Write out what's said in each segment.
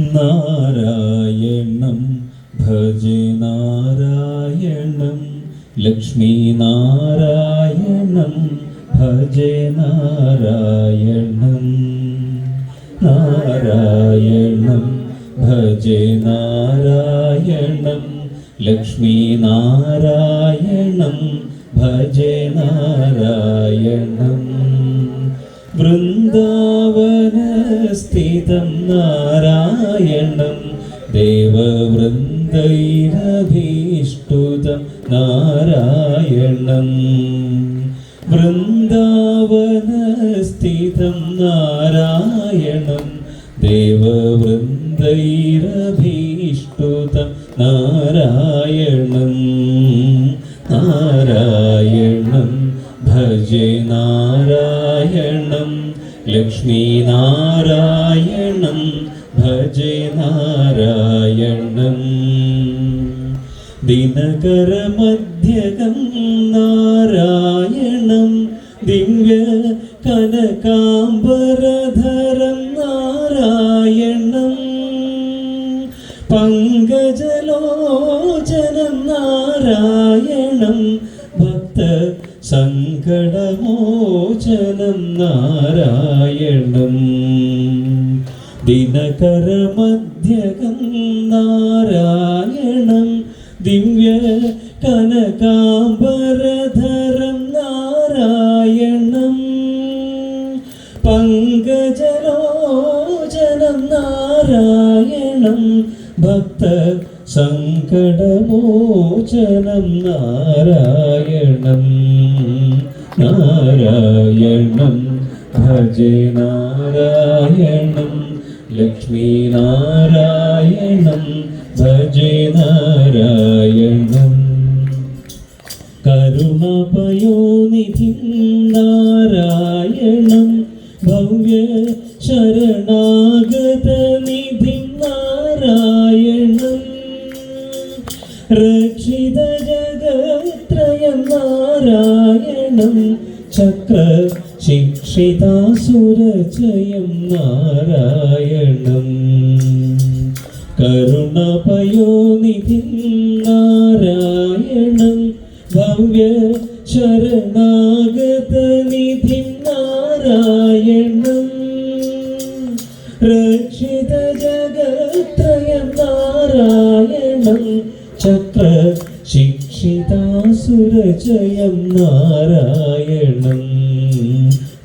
നാരായണം ഭജേ നാരായണം ലക്ഷ്മീ നാരായണം ഭജേ നാരായണം നാരായണം ഭജേ നാരായണം ലക്ഷ്മീ നാരായണം ഭജേ നാരായണം വൃന്ദാവനസ്ഥിതം നാരായണം ദേവവൃന്ദൈരഭീഷ്ടുതം നാരായണം വൃന്ദാവനസ്ഥിതം നാരായണം ദേവവൃന്ദൈരഭീഷ്ടുതം നാരായണം നാരായണം ഭജേ നാരായണം ലക്ഷ്മീ നാരായണം ഭജേ നാരായണം ദിനകരമധ്യകം നാരായണം ദിവ്യ കനകാംബരധരം നാരായണം പങ്കജലോചനം നാരായണം ഭക്ത സങ്കടമോചനം നാരായണം ദിനകരമധ്യകം നാരായണം ദിവ്യ കനകാംബരധരം നാരായണം പങ്കജലോചനം നാരായണം ഭക്ത സങ്കടമോചനം നാരായണം നാരായണം ഭജേ നാരായണം ലക്ഷ്മീ നാരായണം ഭജേ നാരായണം കരുണാപയോനിധി നാരായണം ഭവ്യ ശരണാഗതനിധി നാരായണം രക്ഷിത ജഗത്രയം നാരായണം ചക്ര ശിക്ഷിതാസുരചയം നാരായണം കരുണാപയോനിധി നാരായണം ഭവ്യ ശരണാഗതനിധി നാരായണം രക്ഷിത ജഗത്രയം നാരായണം ചക്ര ശിക്ഷിതാസുരചയം നാരായണം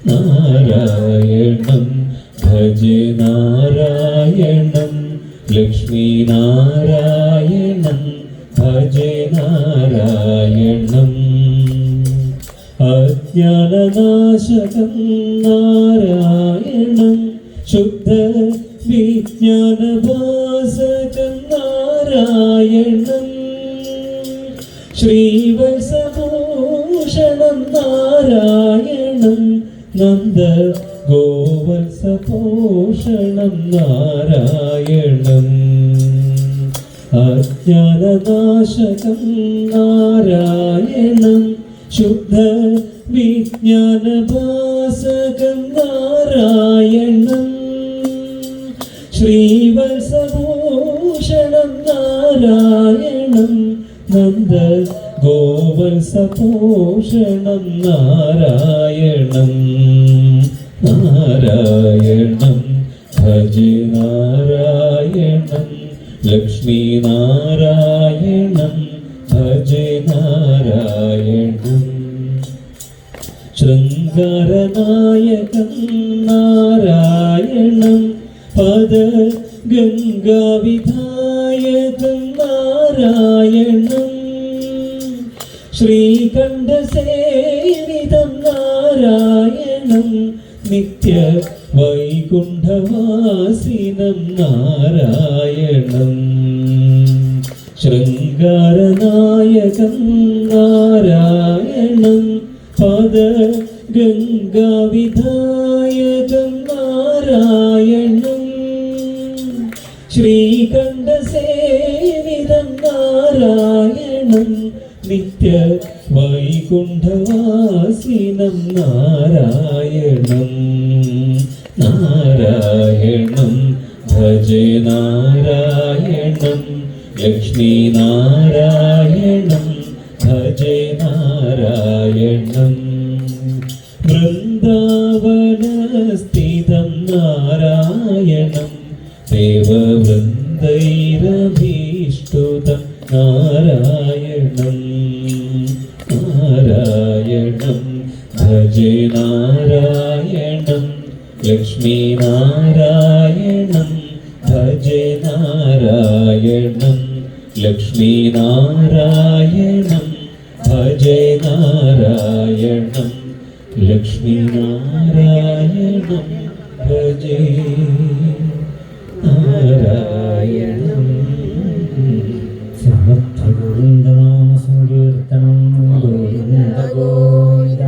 നാരായണം ഭജേ നാരായണം ലക്ഷ്മീ നാരായണം ഭജേ നാരായണം അജ്ഞാനനാശകം നാരായണം ശുദ്ധ വിജ്ഞാനഭാസകം നാരായണം ശ്രീവത്സഭൂഷണം നാരായണം നന്ദ ഗോവത്സപോഷണം നാരായണം അജ്ഞാനനാശകം നാരായണം ശുദ്ധ വിജ്ഞാനഭാസകം നാരായണം ശ്രീവത്സഭൂഷണം നാരായണം നന്ദ ഗോവത്സപോഷണം നാരായണം നാരായണം ഭജേ നാരായണം ലക്ഷ്മീ നാരായണം ഭജേ നാരായണം ശൃംഗാരനായകം നാരായണം പദ ഗംഗാവിധായകം നാരായണം ശ്രീകണ്ഠസേവിതം നാരായണം നിത്യ വൈകുണ്ഠവാസിനം നാരായണം ശൃംഗാരനായകം നാരായണം പദ ഗംഗാവിധായകം നാരായണം ശ്രീകണ്ഠസേവിതം നാരായണം നിത്യ വൈകുണ്ഠവാസിനം നാരായണം നാരായണം ഭജേ നാരായണം ലക്ഷ്മീനാരായണം ഭജേ നാരായണം വൃന്ദാവനസ്ഥിതം നാരായണം ദേവവൃന്ദൈരഭീഷ്ടുതം നാരായണം നാരായണം ഭജേ നാരായണം ലക്ഷ്മീനാരായണം ഭജേ നാരായണം ലക്ഷ്മീനാരായണം ഭജേ നാരായണം ലക്ഷ്മീനാരായണം ഭജേ നാരായണം. സമർത്ഥഗോവിന്ദനാമസങ്കീർത്തനം ഗോവിന്ദ ഗോവിന്ദ.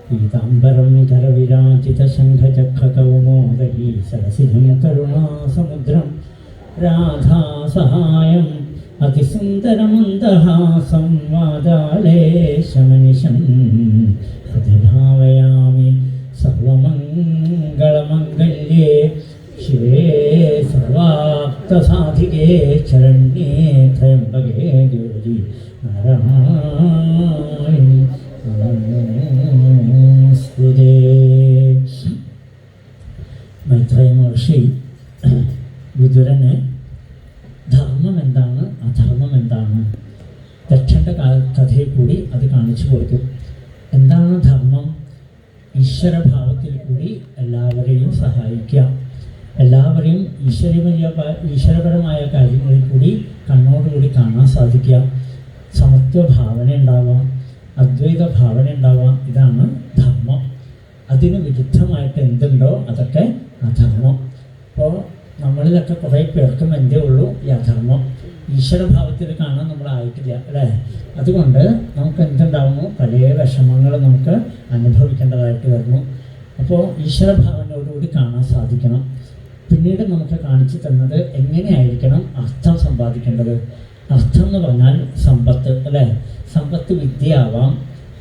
പീതാംബരം കരവിരാജിതശംഖചക്രകൗമോദരീ സരസിജം കരുണാസമുദ്രം രാധാസഹായം അതിസുന്ദരമന്ദഹാസം വാതാളേശമനിശം ഹൃദിഭാവയാമി സർവമംഗളമംഗല്യേ ശിവേ സർവാർത്ഥസാധികേ ശരണ്യേ ത്രയംബകേ ഗൗരി നാരായണി നമോസ്തുതേ. മൈത്രേയ മഹർഷി വിതുരന് ധർമ്മം എന്താണ് അധർമ്മം എന്താണ് ദക്ഷൻ്റെ കഥയിൽ കൂടി അത് കാണിച്ചു കൊടുക്കും. എന്താണ് ധർമ്മം? ഈശ്വരഭാവത്തിൽ കൂടി എല്ലാവരെയും സഹായിക്കുക, എല്ലാവരെയും ഈശ്വരപരമായ കാര്യങ്ങളിൽ കൂടി കണ്ണോടുകൂടി കാണാൻ സാധിക്കുക, സമത്വ ഭാവന ഉണ്ടാവാം, അദ്വൈത ഭാവന ഉണ്ടാവാം. ഇതാണ് ധർമ്മം. അതിന് വിരുദ്ധമായിട്ട് എന്തുണ്ടോ അതൊക്കെ അധർമ്മം. അപ്പോൾ നമ്മളിലൊക്കെ കുറേ പേർക്കും എന്തേ ഉള്ളൂ ഈ അധർമ്മം. ഈശ്വരഭാവത്തിൽ കാണാൻ നമ്മളായിട്ടില്ല അല്ലേ? അതുകൊണ്ട് നമുക്ക് എന്തുണ്ടാവുന്നു? പല വിഷമങ്ങൾ നമുക്ക് അനുഭവിക്കേണ്ടതായിട്ട് വരുന്നു. അപ്പോൾ ഈശ്വരഭാവനയോടുകൂടി കാണാൻ സാധിക്കണം. പിന്നീട് നമുക്ക് കാണിച്ചു തന്നത് എങ്ങനെയായിരിക്കണം അർത്ഥം സമ്പാദിക്കേണ്ടത്. അർത്ഥം എന്ന് പറഞ്ഞാൽ സമ്പത്ത് അല്ലേ? സമ്പത്ത് വിദ്യയാവാം,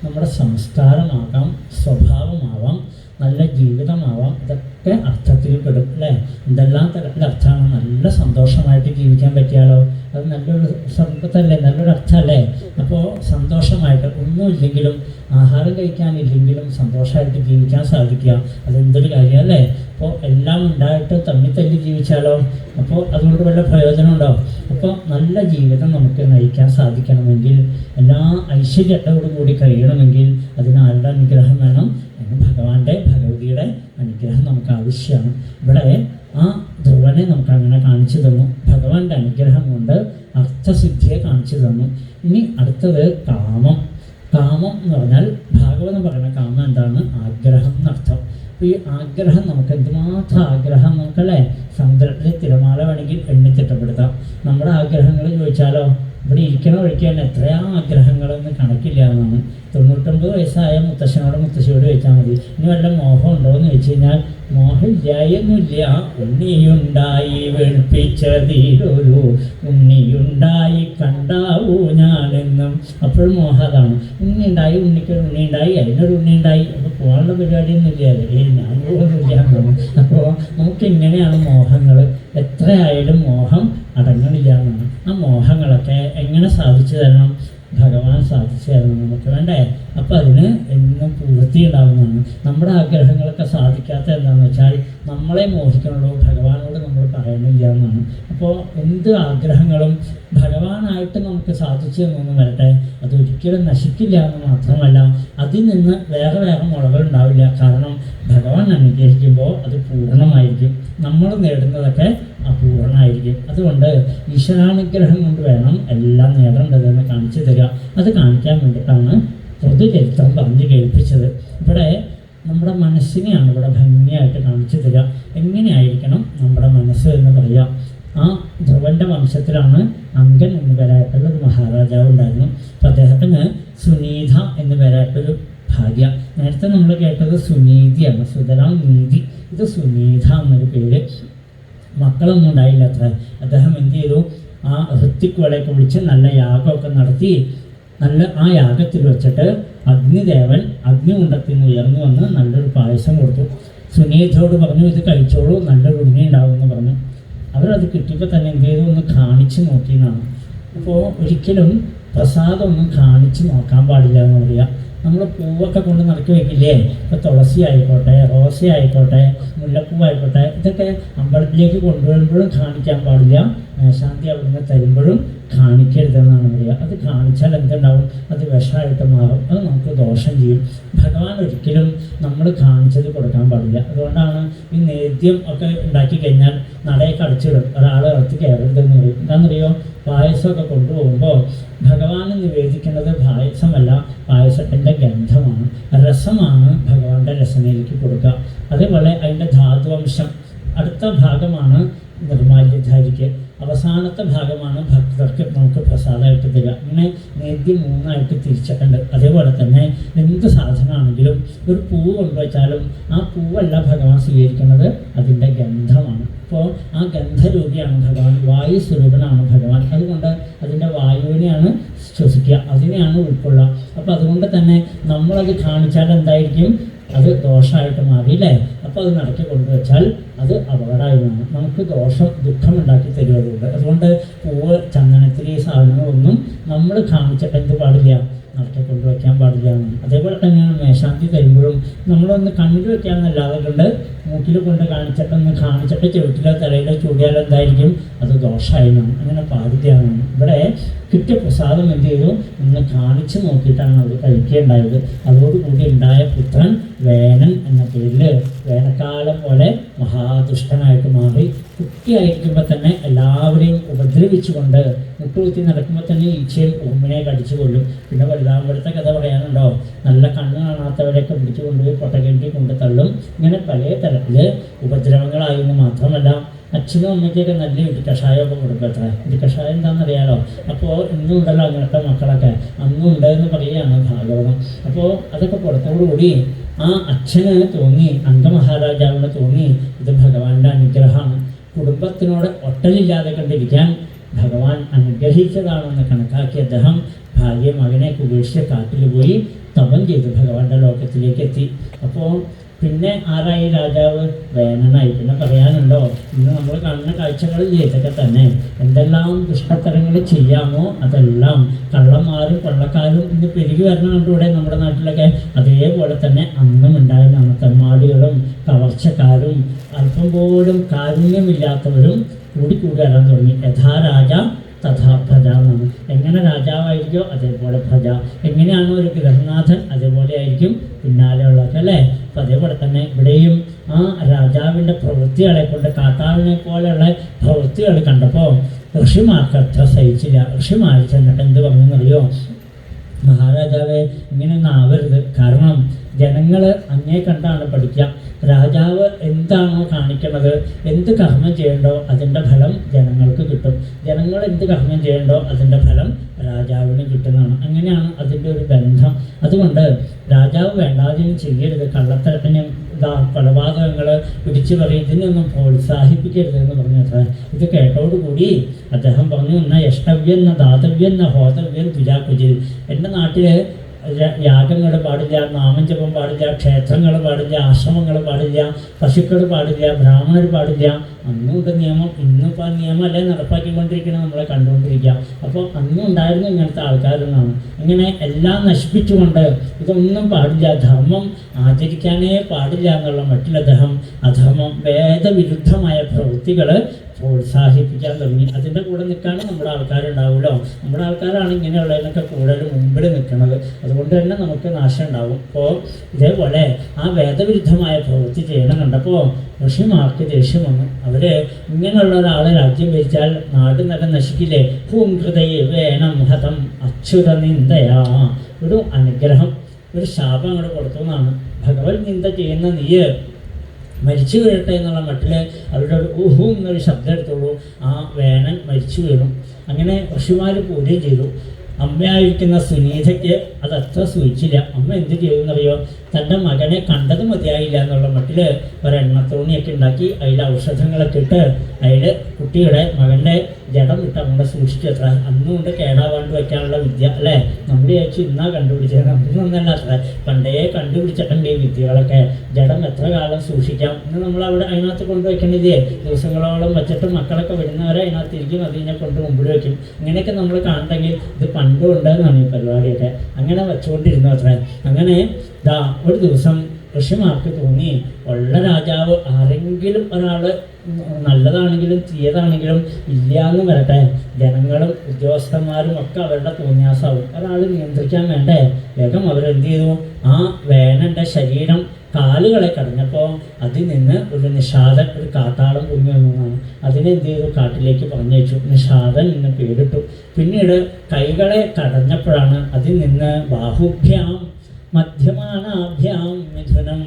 നമ്മുടെ സംസ്കാരമാകാം, സ്വഭാവമാവാം, നല്ല ജീവിതമാവാം. ഇതൊക്കെ അർത്ഥത്തിൽ പെടും അല്ലേ? എന്തെല്ലാം തരത്തിലുള്ള അർത്ഥമാണ്? നല്ല സന്തോഷമായിട്ട് ജീവിക്കാൻ പറ്റിയാലോ അത് നല്ലൊരു സമ്പത്തല്ലേ, നല്ലൊരു അർത്ഥമല്ലേ? അപ്പോൾ സന്തോഷമായിട്ട് ഒന്നുമില്ലെങ്കിലും ആഹാരം കഴിക്കാനില്ലെങ്കിലും സന്തോഷമായിട്ട് ജീവിക്കാൻ സാധിക്കുക, അതെന്തൊരു കാര്യമല്ലേ? അപ്പോൾ എല്ലാം ഉണ്ടായിട്ട് തമ്മിൽ ജീവിച്ചാലോ അപ്പോൾ അതുകൊണ്ട് വല്ല പ്രയോജനമുണ്ടോ? അപ്പോൾ നല്ല ജീവിതം നമുക്ക് നയിക്കാൻ സാധിക്കണമെങ്കിൽ, എല്ലാ ഐശ്വര്യത്തോടും കൂടി കഴിയണമെങ്കിൽ അതിന് ആരുടെ അനുഗ്രഹം വേണം? ഭഗവാന്റെ ഭഗവതിയുടെ അനുഗ്രഹം നമുക്ക് ആവശ്യമാണ്. ഇവിടെ ആ ധ്രുവനെ നമുക്ക് അങ്ങനെ കാണിച്ചു തന്നു. ഭഗവാന്റെ അനുഗ്രഹം കൊണ്ട് അർത്ഥസിദ്ധിയെ കാണിച്ചു തന്നു. ഇനി അടുത്തത് കാമം. കാമം എന്ന് പറഞ്ഞാൽ ഭാഗവതം പറയുന്ന കാമം എന്താണ്? ആഗ്രഹം എന്നർത്ഥം. അപ്പോൾ ഈ ആഗ്രഹം നമുക്ക് എന്തുമാത്രം ആഗ്രഹം നമുക്കല്ലേ? സമുദ്രത്തിലെ തിരമാല വേണമെങ്കിൽ എണ്ണിത്തിട്ടപ്പെടുത്താം. നമ്മുടെ ആഗ്രഹങ്ങൾ ചോദിച്ചാലോ ഇവിടെ ഇരിക്കണ വഴിക്ക് തന്നെ എത്രയാ ആഗ്രഹങ്ങളെന്ന് കണക്കില്ല എന്നാണ്. 99 വയസ്സായ മുത്തശ്ശനോട് മുത്തശ്ശിയോട് ചോദിച്ചാൽ മതി ഇനി വല്ല മോഹം ഉണ്ടോ എന്ന് ചോദിച്ചു കഴിഞ്ഞാൽ മോഹമില്ലായൊന്നുമില്ല. ഉണ്ണിയുണ്ടായി വെളുപ്പിച്ചതിലൊരു ഉണ്ണിയുണ്ടായി കണ്ടാവൂ ഞാനെന്നും. അപ്പോഴും മോഹം അതാണ്. ഉണ്ണിയുണ്ടായി, ഉണ്ണിക്കൊരു ഉണ്ണിയുണ്ടായി, അതിനൊരു ഉണ്ണിയുണ്ടായി. അപ്പോൾ പോകാനുള്ള പരിപാടിയൊന്നുമില്ല. ഞാൻ പോകുന്നില്ല എന്നാണ്. അപ്പോൾ നമുക്കിങ്ങനെയാണ് മോഹങ്ങൾ. എത്രയായാലും മോഹം അടങ്ങണില്ല എന്നാണ്. ആ മോഹങ്ങളൊക്കെ എങ്ങനെ സാധിച്ചു തരണം? ഭഗവാൻ സാധിച്ചു തരണം നമുക്ക് വേണ്ടേ? അപ്പോൾ അതിന് എന്നും പൂർത്തി ഉണ്ടാവുന്നതാണ്. നമ്മുടെ ആഗ്രഹങ്ങളൊക്കെ സാധിക്കാത്ത എന്താണെന്ന് വെച്ചാൽ നമ്മളെ മോഹിക്കണുള്ളൂ, ഭഗവാനോട് നമ്മൾ പറയണില്ല എന്നാണ്. അപ്പോൾ എന്ത് ആഗ്രഹങ്ങളും ഭഗവാനായിട്ട് നമുക്ക് സാധിച്ചു എന്നൊന്നും വരട്ടെ, അതൊരിക്കലും നശിക്കില്ല എന്ന് മാത്രമല്ല അതിൽ നിന്ന് വേറെ വേറെ മുളകൾ ഉണ്ടാവില്ല. കാരണം ഭഗവാൻ അനുഗ്രഹിക്കുമ്പോൾ അത് പൂർണ്ണമായിരിക്കും, നമ്മൾ നേടുന്നതൊക്കെ അപൂർണമായിരിക്കും. അതുകൊണ്ട് ഈശ്വരാനുഗ്രഹം കൊണ്ട് വേണം എല്ലാം നേടേണ്ടതെന്ന് കാണിച്ചു തരിക. അത് കാണിക്കാൻ വേണ്ടിയിട്ടാണ് പൊതുചരിത്രം പറഞ്ഞു കേൾപ്പിച്ചത്. ഇവിടെ നമ്മുടെ മനസ്സിനെയാണ് ഇവിടെ ഭംഗിയായിട്ട് കാണിച്ചു തരിക. എങ്ങനെയായിരിക്കണം നമ്മുടെ മനസ്സ് എന്ന് പറയാം. ആ ധ്രുവൻ്റെ വംശത്തിലാണ് അങ്കൻ എന്ന് പേരായിട്ടുള്ള ഒരു മഹാരാജാവ് ഉണ്ടായിരുന്നു. അപ്പം അദ്ദേഹത്തിന് സുനീത എന്ന് പേരായിട്ടൊരു ഭാര്യ. നേരത്തെ നമ്മൾ കേട്ടത് സുനീതിയാണ്, സുതരാം നീതി. ഇത് സുനീത എന്നൊരു പേര്. മക്കളൊന്നും ഉണ്ടായില്ല അത്ര. അദ്ദേഹം എന്ത് ചെയ്തു? ആ ഋത്തിക്കുകളെയൊക്കെ വിളിച്ച് നല്ല യാഗമൊക്കെ നടത്തി. നല്ല ആ യാഗത്തിൽ വെച്ചിട്ട് അഗ്നിദേവൻ അഗ്നികുണ്ഡത്തിൽ നിന്ന് ഉയർന്നു വന്ന് നല്ലൊരു പായസം കൊടുത്തു. സുനീതയോട് പറഞ്ഞു ഇത് കഴിച്ചോളൂ, നല്ലൊരു ഉണ്ണി ഉണ്ടാവും എന്ന് പറഞ്ഞു. അവരത് കിട്ടിയപ്പോൾ തന്നെ എന്ത് ചെയ്തു, ഒന്ന് കാണിച്ച് നോക്കിയെന്നാണ്. അപ്പോൾ ഒരിക്കലും പ്രസാദമൊന്നും കാണിച്ച് നോക്കാൻ പാടില്ല എന്ന് പറയുക. നമ്മൾ പൂവൊക്കെ കൊണ്ട് നടക്കി വയ്ക്കില്ലേ, ഇപ്പോൾ തുളസി ആയിക്കോട്ടെ, റോസ ആയിക്കോട്ടെ, മുല്ലപ്പൂവായിക്കോട്ടെ, ഇതൊക്കെ അമ്പലത്തിലേക്ക് കൊണ്ടുവരുമ്പോഴും കാണിക്കാൻ പാടില്ല, മേശാന്തി അവിടുന്ന് തരുമ്പോഴും കാണിക്കരുതെന്നാണ് പറയുക. അത് കാണിച്ചാൽ എന്തുണ്ടാവും, അത് വിഷമായിട്ട് മാറും, അത് നമുക്ക് ദോഷം ചെയ്യും. ഭഗവാൻ ഒരിക്കലും നമ്മൾ കാണിച്ചത് കൊടുക്കാൻ പാടില്ല. അതുകൊണ്ടാണ് ഈ നേദ്യം ഒക്കെ ഉണ്ടാക്കി കഴിഞ്ഞാൽ നടയൊക്കെ അടച്ചിടും, ഒരാൾ അകത്ത് കയറരുതെന്ന് പറയും. എന്താണെന്നറിയോ, പായസമൊക്കെ കൊണ്ടുപോകുമ്പോൾ ഭഗവാന് നിവേദിക്കുന്നത് പായസമല്ല, പായസത്തിൻ്റെ ഗന്ധമാണ്, രസമാണ് ഭഗവാന്റെ രസനയിലേക്ക് കൊടുക്കുക. അതേപോലെ അതിൻ്റെ ധാതുവംശം അടുത്ത ഭാഗമാണ് നിർമാല്യധാരിക്ക്, അവസാനത്തെ ഭാഗമാണ് ഭക്തർക്ക് നമുക്ക് പ്രസാദമായിട്ട് തരിക. ഇങ്ങനെ നേദ്യം 3ആയിട്ട് തിരിച്ചിട്ടുണ്ട്. അതേപോലെ തന്നെ എന്ത് സാധനമാണെങ്കിലും ഒരു പൂവ് കൊണ്ടുവച്ചാലും ആ പൂവല്ല ഭഗവാൻ സ്വീകരിക്കുന്നത്, അതിൻ്റെ ഗന്ധമാണ്. അപ്പോൾ ആ ഗന്ധരൂപിയാണ് ഭഗവാൻ, വായു സ്വരൂപനാണ് ഭഗവാൻ. അതുകൊണ്ട് അതിൻ്റെ വായുവിനെയാണ് ശ്വസിക്കുക, അതിനെയാണ് ഉൾക്കൊള്ളുക. അപ്പോൾ അതുകൊണ്ട് തന്നെ നമ്മളത് കാണിച്ചാൽ എന്തായിരിക്കും, അത് ദോഷമായിട്ട് മാറിയില്ലേ. അപ്പോൾ അത് നടത്തി കൊണ്ടുവച്ചാൽ അത് അപകടമായതാണ്, നമുക്ക് ദുഃഖമുണ്ടാക്കി തരുവതുകൊണ്ട്. അതുകൊണ്ട് പൂവ്, ചന്ദനത്തിരി സാധനങ്ങളൊന്നും നമ്മൾ കാണിച്ചിട്ട് എന്ത് പാടില്ല, നടത്തി കൊണ്ടുവയ്ക്കാൻ പാടില്ല എന്നാണ്. അതേപോലെ തന്നെയാണ് മേശാന്തി തരുമ്പോഴും നമ്മളൊന്ന് കണ്ണിൽ വയ്ക്കാമെന്നല്ലാതെ കൊണ്ട് മൂക്കിൽ കൊണ്ട് കാണിച്ചിട്ട് ചുവട്ടിലോ തലയിലോ ചൂടിയാലോ എന്തായിരിക്കും, അത് ദോഷമായിരുന്നു, അങ്ങനെ പാടില്ലാന്നാണ്. ഇവിടെ കിട്ടിയ പ്രസാദം എന്ത് ചെയ്തു, ഒന്ന് കാണിച്ച് നോക്കിയിട്ടാണ് അവർ കഴിക്കുകയുണ്ടായത്. അതോടുകൂടി ഉണ്ടായ പുത്രൻ വേനൻ എന്ന പേരിൽ വേനൽക്കാലം പോലെ മഹാദുഷ്ടനായിട്ട് മാറി. കുട്ടിയായിരിക്കുമ്പോൾ തന്നെ എല്ലാവരെയും ഉപദ്രവിച്ചുകൊണ്ട് മുട്ടുകുത്തി നടക്കുമ്പോൾ തന്നെ ഈച്ചയും ഉറുമ്പിനെ കടിച്ചു കൊല്ലും. പിന്നെ വലുതാകുമ്പോഴത്തെ കഥ പറയാനുണ്ടോ, നല്ല കണ്ണ് കാണാത്തവരെയൊക്കെ പിടിച്ചു കൊണ്ടുപോയി പൊട്ടകെട്ടി കൊണ്ട് തള്ളും. ഇങ്ങനെ പല തരത്തിൽ ഉപദ്രവങ്ങളായെന്ന് മാത്രമല്ല അച്ഛനും അമ്മയ്ക്കൊക്കെ നല്ല ഇടിക്കഷായമൊക്കെ കൊടുക്കട്ടെ. ഇടിക്കഷായം എന്താണെന്നറിയാലോ. അപ്പോൾ ഇന്നും ഉണ്ടല്ലോ അങ്ങനത്തെ മക്കളൊക്കെ, അന്നും ഉണ്ടെന്ന് പറയുകയാണ് ഭാഗവതം. അപ്പോൾ അതൊക്കെ കൊടുത്തോടുകൂടി ആ അച്ഛന് തോന്നി, അംഗമഹാരാജാവിന് തോന്നി, ഇത് ഭഗവാന്റെ അനുഗ്രഹമാണ്, കുടുംബത്തിനോട് ഒട്ടലില്ലാതെ കണ്ടിരിക്കാൻ ഭഗവാൻ അനുഗ്രഹിച്ചതാണെന്ന് കണക്കാക്കി അദ്ദേഹം ഭാര്യ മകനെ ഉപേക്ഷിച്ച് കാട്ടിൽ പോയി തപം ചെയ്ത് ഭഗവാന്റെ ലോകത്തിലേക്ക് എത്തി. അപ്പോൾ പിന്നെ ആരായി രാജാവ്, വേനനായി. പിന്നെ പറയാനുണ്ടോ, ഇന്ന് നമ്മൾ കാണുന്ന കാഴ്ചകളില്ലേ, ഇതൊക്കെ തന്നെ എന്തെല്ലാം ദുഷ്ടത്തരങ്ങൾ ചെയ്യാമോ അതെല്ലാം കള്ളന്മാരും കൊള്ളക്കാരും ഇന്ന് പെരുകി വരണമുണ്ട് ഇവിടെ നമ്മുടെ നാട്ടിലൊക്കെ. അതേപോലെ തന്നെ അന്നും ഉണ്ടായിരുന്നാണ് തെമ്മാടികളും കവർച്ചക്കാരും അല്പം പോലും കാരുണ്യമില്ലാത്തവരും കൂടി വരാൻ തുടങ്ങി. യഥാ രാജ തഥാ പ്രജ എന്നാണ്. എങ്ങനെ രാജാവായിരിക്കോ അതേപോലെ പ്രജ, എങ്ങനെയാണോ ഒരു ഗൃഹനാഥൻ അതേപോലെ ആയിരിക്കും പിന്നാലെ ഉള്ളതൊക്കെ അല്ലേ. അപ്പം അതേപോലെ തന്നെ ഇവിടെയും ആ രാജാവിൻ്റെ പ്രവൃത്തികളെ കൊണ്ട്, കാട്ടാവിനെ പോലെയുള്ള പ്രവൃത്തികൾ കണ്ടപ്പോൾ ഋഷിമാർക്ക് അത്ര സഹിച്ചില്ല. ഋഷിമാർ ചെന്നിട്ട് എന്ത് പറഞ്ഞെന്നറിയോ, മഹാരാജാവെ ഇങ്ങനെയൊന്നും ആവരുത്, കാരണം ജനങ്ങൾ അങ്ങേ കണ്ടാണ് പഠിക്കുക. രാജാവ് എന്താണോ കാണിക്കുന്നത്, എന്ത് കർമ്മം ചെയ്യണ്ടോ അതിൻ്റെ ഫലം ജനങ്ങൾക്ക് കിട്ടും, ജനങ്ങൾ എന്ത് കർമ്മം ചെയ്യണ്ടോ അതിൻ്റെ ഫലം രാജാവിന് കിട്ടുന്നതാണ്. അങ്ങനെയാണ് അതിൻ്റെ ഒരു ബന്ധം. അതുകൊണ്ട് രാജാവ് വേണ്ടാതെയും ചെയ്യരുത്, കള്ളത്തരത്തിനും കൊലപാതകങ്ങൾ പിടിച്ചു പറയും, ഇതിനൊന്നും പ്രോത്സാഹിപ്പിക്കരുത് എന്ന് പറഞ്ഞത്ര. ഇത് കേട്ടോടുകൂടി അദ്ദേഹം പറഞ്ഞു, എന്നാ യഷ്ടവ്യൻ ന ദാതവ്യൻ ന ഹോതവ്യൻ തുജാകുജിൽ. എൻ്റെ നാട്ടിൽ യാഗങ്ങൾ പാടില്ല, നാമജപം പാടില്ല, ക്ഷേത്രങ്ങൾ പാടില്ല, ആശ്രമങ്ങൾ പാടില്ല, പശുക്കൾ പാടില്ല, ബ്രാഹ്മണർ പാടില്ല. അന്നുണ്ട് നിയമം, ഇന്നിപ്പോൾ ആ നിയമമല്ലേ നടപ്പാക്കിക്കൊണ്ടിരിക്കണം, നമ്മളെ കണ്ടുകൊണ്ടിരിക്കുക. അപ്പോൾ അന്നും ഉണ്ടായിരുന്നു ഇങ്ങനത്തെ ആൾക്കാരെന്നാണ്. ഇങ്ങനെ എല്ലാം നശിപ്പിച്ചുകൊണ്ട് ഇതൊന്നും പാടില്ല, ധർമ്മം ആചരിക്കാനേ പാടില്ല എന്നുള്ള മട്ടിൽ അദ്ദേഹം അധർമ്മം, വേദവിരുദ്ധമായ പ്രവൃത്തികൾ പ്രോത്സാഹിപ്പിക്കാൻ തുടങ്ങി. അതിൻ്റെ കൂടെ നിൽക്കാനും നമ്മുടെ ആൾക്കാരുണ്ടാവുമല്ലോ. നമ്മുടെ ആൾക്കാരാണ് ഇങ്ങനെയുള്ളതിനൊക്കെ കൂടുതൽ മുമ്പിൽ നിൽക്കുന്നത്. അതുകൊണ്ട് തന്നെ നമുക്ക് നാശം ഉണ്ടാവും. അപ്പോൾ ഇതേപോലെ ആ വേദവിരുദ്ധമായ പ്രവൃത്തി ചെയ്യണം കണ്ടപ്പോൾ ഋഷിമാർക്ക് ദേഷ്യം വന്നു. അവർ ഇങ്ങനെയുള്ള ഒരാളെ രാജ്യം ഭരിച്ചാൽ നാട് നല്ല നശിക്കില്ലേ. ഹൂംകൃതയെ വേണം ഹതം അച്യുത നിന്ദയാ. ഒരു അനുഗ്രഹം, ഒരു ശാപം അങ്ങോട്ട് കൊടുത്തു എന്നാണ്. ഭഗവത് നിന്ദ ചെയ്യുന്ന നീ മരിച്ചു വീഴട്ടെ എന്നുള്ള മട്ടിൽ അവരുടെ ഒരു ഊഹു എന്നൊരു ശബ്ദം എടുത്തോളൂ. ആ വേനൻ മരിച്ചു വീണു. അങ്ങനെ ഋഷിമാർ പൂജയും ചെയ്തു. അമ്മയായിരിക്കുന്ന സുനീതയ്ക്ക് അതത്ര സൂചിച്ചില്ല. അമ്മ എന്ത് ചെയ്തെന്നറിയോ, തൻ്റെ മകനെ കണ്ടത് മതിയായില്ല എന്നുള്ള മട്ടിൽ ഒരെണ്ണത്തോണിയൊക്കെ ഉണ്ടാക്കി അതിൽ ഔഷധങ്ങളൊക്കെ ഇട്ട് അതിൽ കുട്ടിയുടെ മകൻ്റെ ജഡം ഇട്ട് അങ്ങോട്ട് സൂക്ഷിച്ചു അത്ര. അന്നുകൊണ്ട് കേടാവാണ്ട് വയ്ക്കാനുള്ള വിദ്യ അല്ലേ? നമ്മൾ വിചാരിച്ചു ഇന്നാ കണ്ടുപിടിച്ചത്, നമ്മളൊന്നല്ല അത്ര. പണ്ടേ കണ്ടുപിടിച്ചിട്ടുണ്ട് ഈ വിദ്യകളൊക്കെ. ജഡം എത്ര കാലം സൂക്ഷിക്കാം എന്ന് നമ്മൾ അവിടെ അതിനകത്ത് കൊണ്ടുവയ്ക്കണില്ലേ? ദിവസങ്ങളോളം വെച്ചിട്ട് മക്കളൊക്കെ വരുന്നവരെ അതിനകത്ത് ഇരിക്കും, അതിനെ കൊണ്ട് മുമ്പിൽ വയ്ക്കും. ഇങ്ങനെയൊക്കെ നമ്മൾ കാണണമെങ്കിൽ ഇത് പണ്ടും ഉണ്ടെന്നാണ് ഈ പരിപാടിയൊക്കെ. അങ്ങനെ വെച്ചുകൊണ്ടിരുന്നു അത്ര. അങ്ങനെ ഒരു ദിവസം ഋഷിമാർക്ക് തോന്നി, ഉള്ള രാജാവ് ആരെങ്കിലും ഒരാൾ നല്ലതാണെങ്കിലും തീയതാണെങ്കിലും ഇല്ലയെന്ന് വരട്ടെ, ജനങ്ങളും ഉദ്യോഗസ്ഥന്മാരും ഒക്കെ അവരുടെ തോന്നിയാസാവും, ഒരാൾ നിയന്ത്രിക്കാൻ വേണ്ടേ. വേഗം അവരെന്ത് ചെയ്തു, ആ വേനൻ്റെ ശരീരം കാലുകളെ കടഞ്ഞപ്പോൾ അതിൽ നിന്ന് ഒരു നിഷാദൻ, ഒരു കാട്ടാളം പൊങ്ങി വന്നതാണ്. അതിനെന്ത് ചെയ്തു, കാട്ടിലേക്ക് പറഞ്ഞയച്ചു. നിഷാദൻ എന്ന് പേരിട്ടു. പിന്നീട് കൈകളെ കടഞ്ഞപ്പോഴാണ് അതിൽ നിന്ന് ബാഹുഭ്യാം മധ്യമാനാഭ്യാം മിഥുനം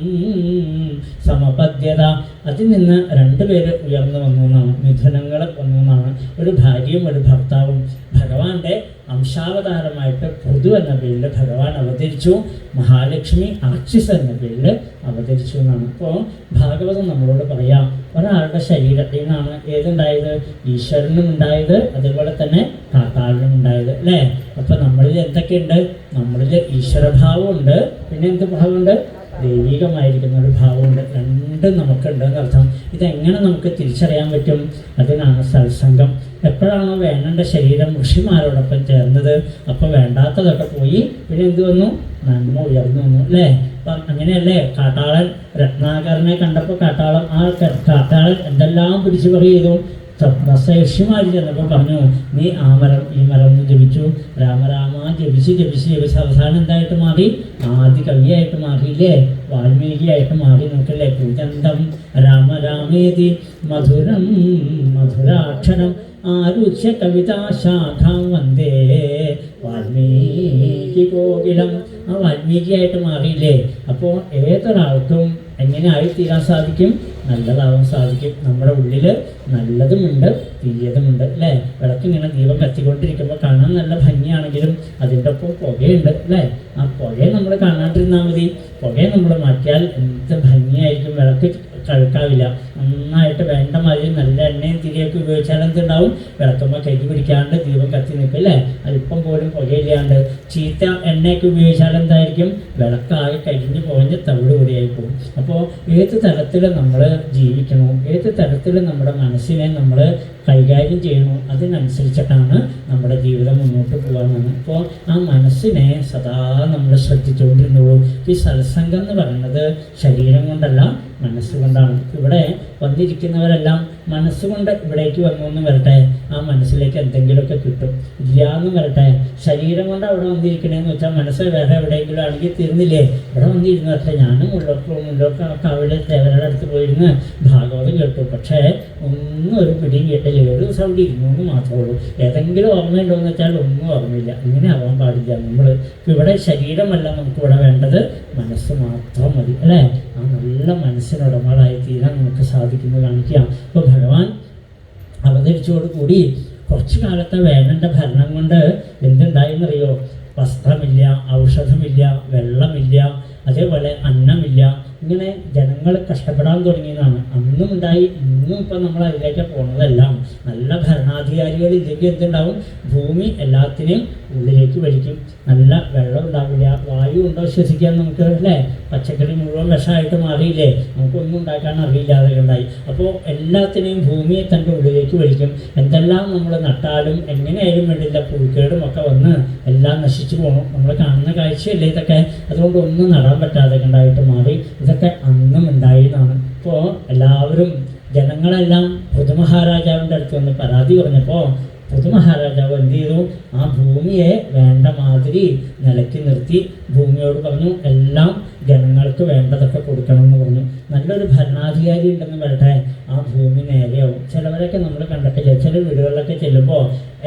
സമപദ്യത, അതിൽ നിന്ന് രണ്ടുപേര് ഉയർന്നു വന്നു എന്നാണ്, മിഥുനങ്ങൾ വന്നു എന്നാണ്. ഒരു ഭാര്യയും ഒരു ഭർത്താവും. ഭഗവാന്റെ അംശാവതാരമായിട്ട് പൃഥു എന്ന പേരിൽ ഭഗവാൻ അവതരിച്ചു. മഹാലക്ഷ്മി ആക്ഷിസ് എന്ന പേരിൽ അവതരിച്ചു എന്നാണ്. അപ്പോൾ ഭാഗവതം നമ്മളോട് പറയാം, ഒരാളുടെ ശരീരത്തിൽ നിന്നാണ് ഏതുണ്ടായത്? ഈശ്വരനും ഉണ്ടായത്, അതുപോലെ തന്നെ കാട്ടാളിനും ഉണ്ടായത് അല്ലേ? അപ്പം നമ്മളിൽ എന്തൊക്കെയുണ്ട്? നമ്മളിൽ ഈശ്വരഭാവമുണ്ട്, പിന്നെ എന്ത് ഭാവമുണ്ട്? ദൈവികമായിരിക്കുന്ന ഒരു ഭാവമുണ്ട്. രണ്ടും നമുക്കുണ്ട് എന്നർത്ഥം. ഇതെങ്ങനെ നമുക്ക് തിരിച്ചറിയാൻ പറ്റും? അതിനാണ് സത്സംഗം. എപ്പോഴാണോ വേനൻ്റെ ശരീരം ഋഷിമാരോടൊപ്പം ചേർന്നത്, അപ്പോൾ വേണ്ടാത്തതൊക്കെ പോയി, പിന്നെ എന്ത് വന്നു? നന്മ ഉയർന്നു വന്നു അല്ലേ? അപ്പം അങ്ങനെയല്ലേ കാട്ടാളൻ രത്നാകരനെ കണ്ടപ്പോൾ കാട്ടാളൻ എന്തെല്ലാം പിടിച്ചു പറയും. ഋഷിമാർ ചെന്നപ്പോൾ പറഞ്ഞു, നീ ആ മരം ഈ മരം എന്ന് ജപിച്ചു, രാമരാമ ജപിച്ച് അവസാനം എന്തായിട്ട് മാറി? ആദി കവിയായിട്ട് മാറിയില്ലേ? വാൽമീകിയായിട്ട് മാറി. നോക്കല്ലേ, പൂജന്തം രാമരാമേതി മധുരം മധുരാക്ഷരം ആരുച്യ കവിതാശാഖാം വന്ദേ വാൽമീകി കോകിലം. ആ വാൽമീകിയായിട്ട് മാറിയില്ലേ? അപ്പോൾ ഏതൊരാൾക്കും എങ്ങനെ ആയിത്തീരാൻ സാധിക്കും? നല്ലതാവാൻ സാധിക്കും. നമ്മുടെ ഉള്ളിൽ നല്ലതുമുണ്ട്, തീയതുമുണ്ട് അല്ലേ? വിളക്കിങ്ങനെ ദീപം കത്തിക്കൊണ്ടിരിക്കുമ്പോൾ കാണാൻ നല്ല ഭംഗിയാണെങ്കിലും അതിൻ്റെ ഒപ്പം പുകയുണ്ട് അല്ലേ? ആ പുകയെ നമ്മൾ കാണാണ്ടിരുന്നാൽ മതി. പുകയെ നമ്മൾ മാറ്റിയാൽ എന്ത് ഭംഗിയായിരിക്കും. വിളക്ക് കഴുക്കാവില്ല. നന്നായിട്ട് വേണ്ട മാതിരി നല്ല എണ്ണയും തിരിയൊക്കെ ഉപയോഗിച്ചാൽ എന്തുണ്ടാവും? വിളക്കുമ്പോൾ കൈ പിടിക്കാണ്ട് ദീപം കത്തി നിൽക്കും അല്ലേ? അല്പം പോലും പുകയില്ലാണ്ട്. ചീത്ത എണ്ണയൊക്കെ ഉപയോഗിച്ചാൽ എന്തായിരിക്കും? വിളക്കായി കരിഞ്ഞു പോഞ്ഞ് തവിട് കൂടിയായി പോകും. അപ്പോൾ ഏത് തരത്തിൽ നമ്മൾ ജീവിക്കണോ, ഏത് തരത്തിൽ നമ്മുടെ മനസ്സിനെ നമ്മൾ കൈകാര്യം ചെയ്യണോ, അതിനനുസരിച്ചിട്ടാണ് നമ്മുടെ ജീവിതം മുന്നോട്ട് പോകാമെന്ന്. അപ്പോൾ ആ മനസ്സിനെ സദാ നമ്മൾ ശ്രദ്ധിച്ചുകൊണ്ടിരുന്നുള്ളൂ. ഈ സത്സംഗം എന്ന് പറയുന്നത് ശരീരം കൊണ്ടല്ല, മനസ്സുകൊണ്ടാണ്. ഇവിടെ വന്നിരിക്കുന്നവരെല്ലാം മനസ്സുകൊണ്ട് ഇവിടേക്ക് വന്നു എന്ന് വരട്ടെ, ആ മനസ്സിലേക്ക് എന്തെങ്കിലുമൊക്കെ കിട്ടും. ഇല്ലയെന്ന് വരട്ടെ, ശരീരം കൊണ്ട് അവിടെ വന്നിരിക്കണേന്ന് വെച്ചാൽ മനസ്സ് വേറെ എവിടെയെങ്കിലും ആണെങ്കിൽ തീർന്നില്ലേ? ഇവിടെ വന്നിരുന്നു വരട്ടെ. ഞാനും മുള്ളൊക്കെ അവിടെ ദേവരുടെ അടുത്ത് പോയിരുന്ന് ഭാഗവതം കേട്ടു. പക്ഷേ ഒന്നും ഒരു പിടിയും കേട്ടില്ല. ഒരു ദിവസം അവിടെ ഇരുന്നു എന്ന് മാത്രമേ ഉള്ളൂ. ഏതെങ്കിലും ഓർമ്മയുണ്ടോ എന്ന് വെച്ചാൽ ഒന്നും ഓർമ്മയില്ല. ഇങ്ങനെ ആവാൻ പാടില്ല. നമ്മൾ ഇവിടെ ശരീരമല്ല നമുക്കിവിടെ വേണ്ടത്, മനസ്സ് മാത്രം മതി അല്ലേ? ആ നല്ല മനസ്സിനുടമകളായി തീരാൻ നമുക്ക് സാധിക്കുന്നത് കാണിക്കുക. അപ്പോൾ ഭഗവാൻ അവതരിച്ചോടുകൂടി കുറച്ചു കാലത്തെ വേനൻ്റെ ഭരണം കൊണ്ട് എന്തുണ്ടായെന്നറിയോ? വസ്ത്രമില്ല, ഔഷധമില്ല, വെള്ളമില്ല, അതേപോലെ അന്നമില്ല. ഇങ്ങനെ ജനങ്ങൾ കഷ്ടപ്പെടാൻ തുടങ്ങിയതാണ്. അന്നും ഉണ്ടായി, ഇന്നും ഇപ്പം നമ്മൾ അതിലേക്ക് പോകുന്നതെല്ലാം. നല്ല ഭരണാധികാരികളില്ലെങ്കിൽ എന്തുണ്ടാവും? ഭൂമി എല്ലാത്തിനെയും ഉള്ളിലേക്ക് വലിക്കും. നല്ല വെള്ളം ഉണ്ടാവില്ല, വായു ഉണ്ടോ ശ്വസിക്കാൻ നമുക്ക് അല്ലേ? പച്ചക്കറി മുഴുവൻ വിഷമായിട്ട് മാറിയില്ലേ? നമുക്കൊന്നും ഉണ്ടാക്കാൻ അറിയില്ലാതെ ഉണ്ടായി. അപ്പോൾ എല്ലാത്തിനെയും ഭൂമിയെ തൻ്റെ ഉള്ളിലേക്ക് വലിക്കും. എന്തെല്ലാം നമ്മൾ നട്ടാലും എങ്ങനെയായാലും വേണ്ടില്ല, പുഴുക്കേടും ഒക്കെ വന്ന് എല്ലാം നശിച്ചു പോകണം. നമ്മൾ കാണുന്ന കാഴ്ചയല്ലേ ഇതൊക്കെ? അതുകൊണ്ട് ഒന്നും നടാൻ പറ്റാതെ ഉണ്ടായിട്ട് മാറി. ഇതൊക്കെ അന്നും ഉണ്ടായിരുന്നാണ്. ഇപ്പോൾ എല്ലാവരും ജനങ്ങളെല്ലാം പൃഥുമഹാരാജാവിൻ്റെ അടുത്ത് വന്ന് പരാതി പറഞ്ഞപ്പോൾ പൃഥുമഹാരാജാവ് എന്ത് ചെയ്തു? ആ ഭൂമിയെ വേണ്ട മാതിരി നിലയ്ക്ക് നിർത്തി ഭൂമിയോട് പറഞ്ഞു, എല്ലാം ജനങ്ങൾക്ക് വേണ്ടതൊക്കെ കൊടുക്കണം എന്ന് പറഞ്ഞു. നല്ലൊരു ഭരണാധികാരി ഉണ്ടെന്ന് വരട്ടെ, ആ ഭൂമി നേരെയാവും. ചിലവരൊക്കെ നമ്മൾ കണ്ടിട്ടില്ല, ചില വീടുകളിലൊക്കെ ചെല്ലുമ്പോൾ